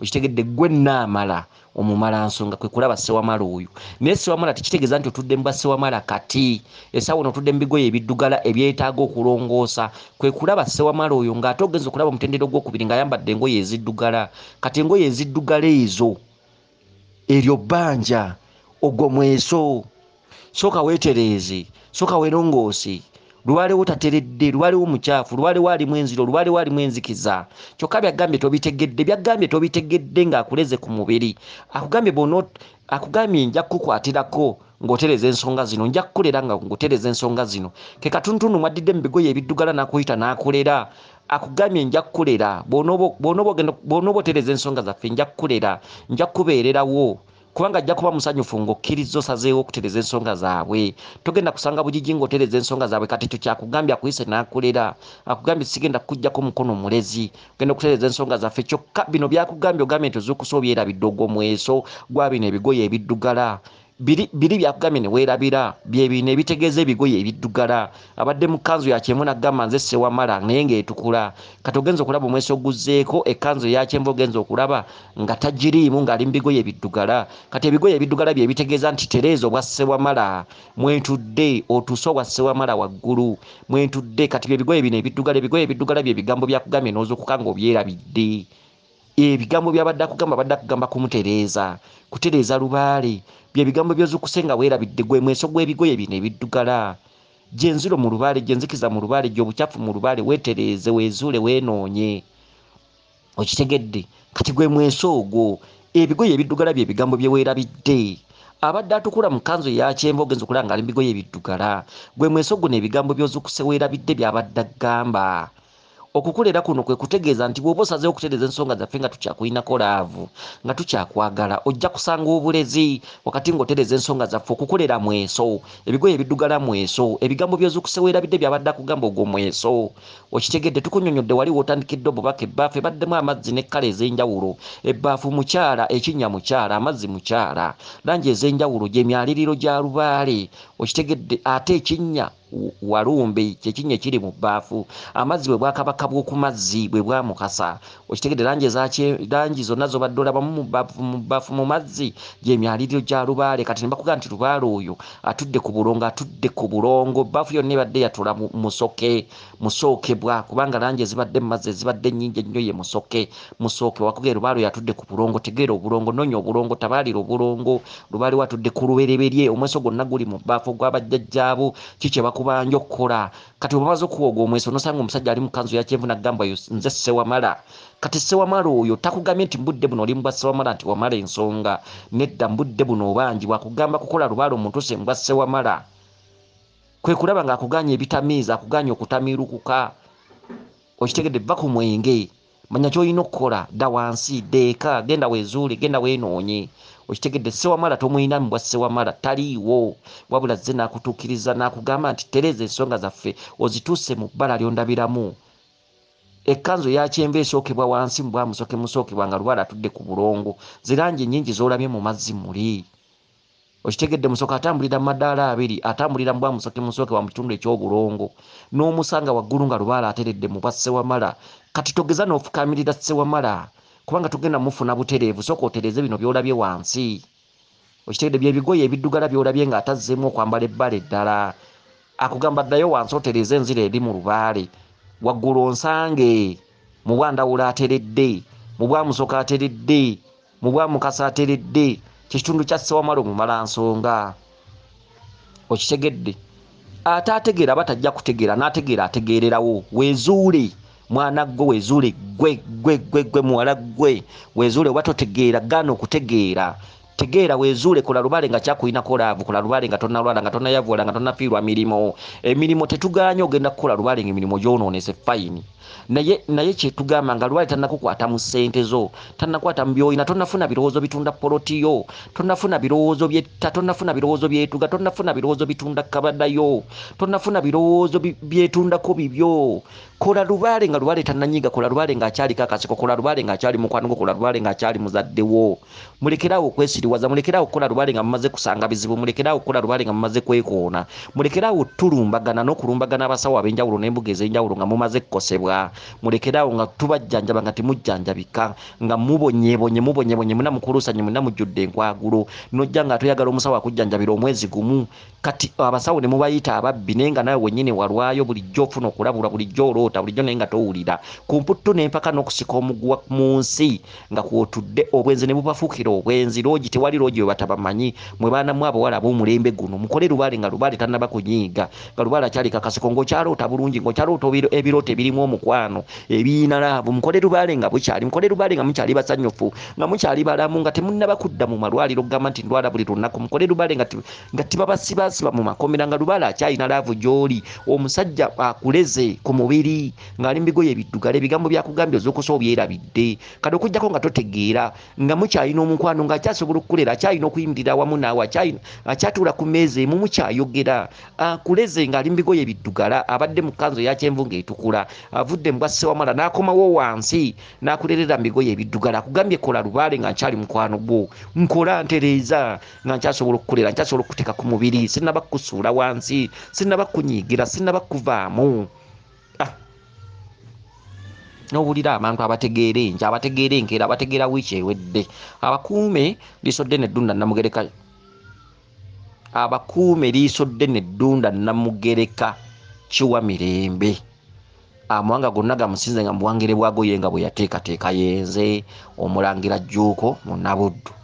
okitegedde ggwe naamala omumala nsonga kwe kulaba Sewamala oyo naye Sewamala tekitegeeza nti otudde mubwa Sewamala kati essaawa ono otudde mu bigoye ebiddugala ebyetaaga okulongoosa kwe kulaba Sewamala oyo ng'ate ogenza okulaba omutendero gw'okubiri ng'ayambadde engoye eziddugala kati engoye eziddugala ezo eryo bbanja ogwo mweso sooka weetereeze sooka weerongoose lwalewo tateredde lwalewo mukyafu lwalewo alimu enziro lwalewo alimu enzikiza kyokka byagambye tobitegedde ng'akuleze ku mubiri akugambye nja kukukwatirako ng'otereza ensonga zino nja kukulera nga ng'otereza ensonga zino ke katunutunu mwaddidde mu bigoye ebiddugala n'akuyita n'akulera akugambye nja kukulera bw'onooba otereza ensonga zaffe nja kukulera nja kukubeererawo kubanga ajja kuba musanyufu ng'okkiriza osazeewo okutereza ensonga zaabwe togenda kusanga bugigi ng'otereza ensonga zaabwe kati ekyo kyakugambye akuyise n'akulera akugambye sigenda kukuggyako mukono mulezi ogenda okutereza ensonga zaffe kyokka bino byakugambye ogambye nti ozuukusa obyerabidde ogwo mweso gwa bino ebigoye ebiddugala biri byakugambye ne weerabira bye bino ebitegeeza ebigoye ebiddugala abadde mu kkanzu ya kyenvu n'agamba nze Sewamala naye ng'etukula kati ogenza okulaba omweso oguzzeeko ekkanzu eya kyenvu ogenza okulaba nga tagiriimu ng'ali mu bigoye ebiddugala kati ebigoye ebiddugala bye bitegeeza nti tereeza obwa Sewamala mwentudde otuuse obwa Sewamala waggulu mwentudde kati bye ebigoye ebiddugala bye bigambo byakugambye n'ozuukuka ng'obyerabidde ebigambo byabadde akugamba kumutereeza kutereeza lubaale bye bigambo by'ozuukuse nga weerabidde gwe mweso gw'ebigoye bino ebiddugala gyenziro mu lubaale gyenzikiza mu lubaale gy'obukyafu mu lubaale weetereeze weezuule wenoonye okitegedde kati gwe mweso ogwo ebigoye ebiddugala bye bigambo bye weerabidde abadde atukula mu kkanzu eya kyenvu ogenza okulaba ng'ali mu bigoye ebiddugala gwe mweso gwo n'ebigambo by'ozuukuse weerabidde byabadde agamba okukulera kuno kwe kutegeeza nti bw'oba osazeewo okutereeza ensonga zaffe nga tukyakulinako laavu nga tukyakwagala ojja kusanga obulezi wakati ng'otereeza ensonga zaffe okukulera mweso ebigoye ebiddugala mweso ebigambo by'ozuukuse weerabidde byabadde akugamba ogwo mweso okitegedde tukunyonyodde wali w'otandikidde obubaka ebbaafu ebaddemu amazzi n'ekkala ez'enjawulo ebbaafu mukyala ekinnya mukyala amazzi mukyala langi ez'enjawulo gy'emyaliriro gya lubaale okitegedde ate ekinnya walumbe kyekinnya ekiri mu bbaafu amazzi bwe bwakabaka bw'oku mazzi bwe bwamukasa okitegedde langi zonna zobadde olabamu mu bbaafu mu mazzi gy'emyaliriro gya lubaale kati ne bakugamba nti lubaale oyo atudde ku bulongo bbaafu yonna ebadde yatula musookebwa kubanga langi ezibadde mu mazzi ezibadde nnyingi ennyo ye musooke wakugera lubaale oyo atudde ku bulongo tegeera obulongo nonya obulongo tabaalira obulongo lubaale we atudde ku lubereberye omweso gwonna guli mu bbaafu gw'abajjajjaabo kikye bakubanja okukola kati obamaze okuwoga omweso nosanga omusajja ali mu kkanzu ya kyenvu n'agamba nze Sewamala kati Sewamala oyo takugambye nti mbudde buno oli mubwa Sewamala nti wamala ensonga nedda mbudde buno obangi wakugamba kukola lubaale omuntu se mubwa Sewamala kwe kulaba ng'akuganya ebitamiiza akuganya okutamiirukuka okitegedde vva ku mwenge manya ky'olina okukola dda wansi deeka genda weezuule genda weenoonye okitegedde Sewamala tomuyina mubwa Sewamala taliiwo wabula zze n'akutuukiriza n'akugamba nti tereeza ensonga zaffe ozituuse mu bbala ly'ondabiramu ekkanzu ya kyenvu esookebwa wansi mu bwamusooke musookebwa nga lubaale atudde ku bulongo zirangi ennyingi z'olabye mu mazzi muli okitegedde musooka atambulira mu madaala abiri atambulira mu bwamusooke musooke wa mu kitundu eky'obulongo n'omusanga waggulu nga lubaale ateredde mu bwa Sewamala kati togeza n'ofukamirira Sewamala kubanga tugenda mufuna butereevu sooka otereeze bino by'olabye wansi okitegedde bye bigoye ebiddugala by'olabye ng'atazzeemu okwambala ebbala eddala akugamba ddayo wansi otereeze enzira eri mu lubaale waggulu onsange mu bwandawula ateredde mu bwamusooka ateredde mu bwamukasa ateredde kyekitundu kya Sewamala omumala nsonga okitegedde ate ategeera batajja kutegeera n'ategeera ategeererawo weezuule mwana gwe weezuule gwe muwala gwe weezuule oba totegeera gaana okutegeera tegeera wezuule kola lubale nga kyakuyina kolaavu kola lubale nga tonnalwala nga tonnayavula nga tonnafiirwa emirimu tetuganya ogenda kukola lubale nga emirimu gyonoonese fayini naye kyetugamba nga lwali tannakukwata mu ssente zo tannakwata mu byoyina tonnafuna birowoozo bitunda polotiyo tonnafuna birowoozo byetta tonnafuna birowoozo byetuga tonnafuna birowoozo bitunda kabadayo tonnafuna birowoozo byetundako bibyo kola lubale nga lubale tannanyiga kola lubale nga akyaliko akasiko kola lubale nga akyali mukwano gwo kola lubale nga akyali muzaddewo mulekerawo okwesiriwaza mulekerawo okukola lubale nga mumaze kusanga bizibu mulekerawo okukola lubale nga mumaze kwekoona mulekerawo tulumbagana n'okulumbagana abasawo ab'enjawulo n'embuga ez'enjawulo nga mumaze kukosebwa mulekerawo nga tubajjanjaba nga temujjanjabika nga mubonyebonye munamukulusanye munamujjudde enkwagulo nojja nga toyagala omusawo akujjanjabira omwezi gumu kati abasawo ne mubayita ababbi naye nga nawe wennyini walwayo bulijjo ofuna okulabulwa bulijjo oloota bulijjo naye nga towulira ku mputtu n'empaka n'okusika omuguwa mu nsi nga kwotudde obwenzi ne bubafuukira obwenzi loogi tewali loogi we batabamanyi mwe baanamu abawala ab'omulembe guno mukole lubale nga lubale tannaba kunyiiga nga lubale akyali kakasiko ng'okyaloota bulungi ng'okyaloota ebirooto ebirimu omukwano ebiina laavu mukole lubale nga bukyali mukole lubale nga mukyali basanyufu nga mukyali balamu nga temunnaba kudda mu malwaliro gamba nti ndwala buli lunaku mukole lubale nga tibabasibasiba mu makomera nga lubale akyalina laavu gy'oli omusajja akuleze ku mubiri ng'ali mu bigoye ebiddugala ebigambo byakugambye ozookusa obyerabidde kati okugyako nga totegeera nga mukyalina omukwano ng'akyasobola okukulera akyalina okuyimirira awamu naawe akyatuula ku mmeeza emu mukyayogera akuleze ng'ali mu bigoye ebiddugala abadde mu kkanzu eya kyenvu ng'etukula avudde mu bwa ssewamala n'akomawo wansi n'akulerera mu bigoye ebiddugala akugambye kola lubale nga nkyali mukwano gwo nkola ntereeza nga nkyasobola okukulera nkyasobola okukuteeka ku mubiri sinnaba kukusuula wansi sinnaba kunyiigira sinnaba kuvaamu n'owulira abantu abategeera enja abategeera enkeera abategeera wiiki ewedde abakuume liisodde neddunda namugereka abakuume liisodde neddunda namugereka kiwa mirembe amawanga gonna gamusinze nga mubuwangire bwago ye nga bwe yateekateeka yenze Omulangira Jjuuko Munabuddu.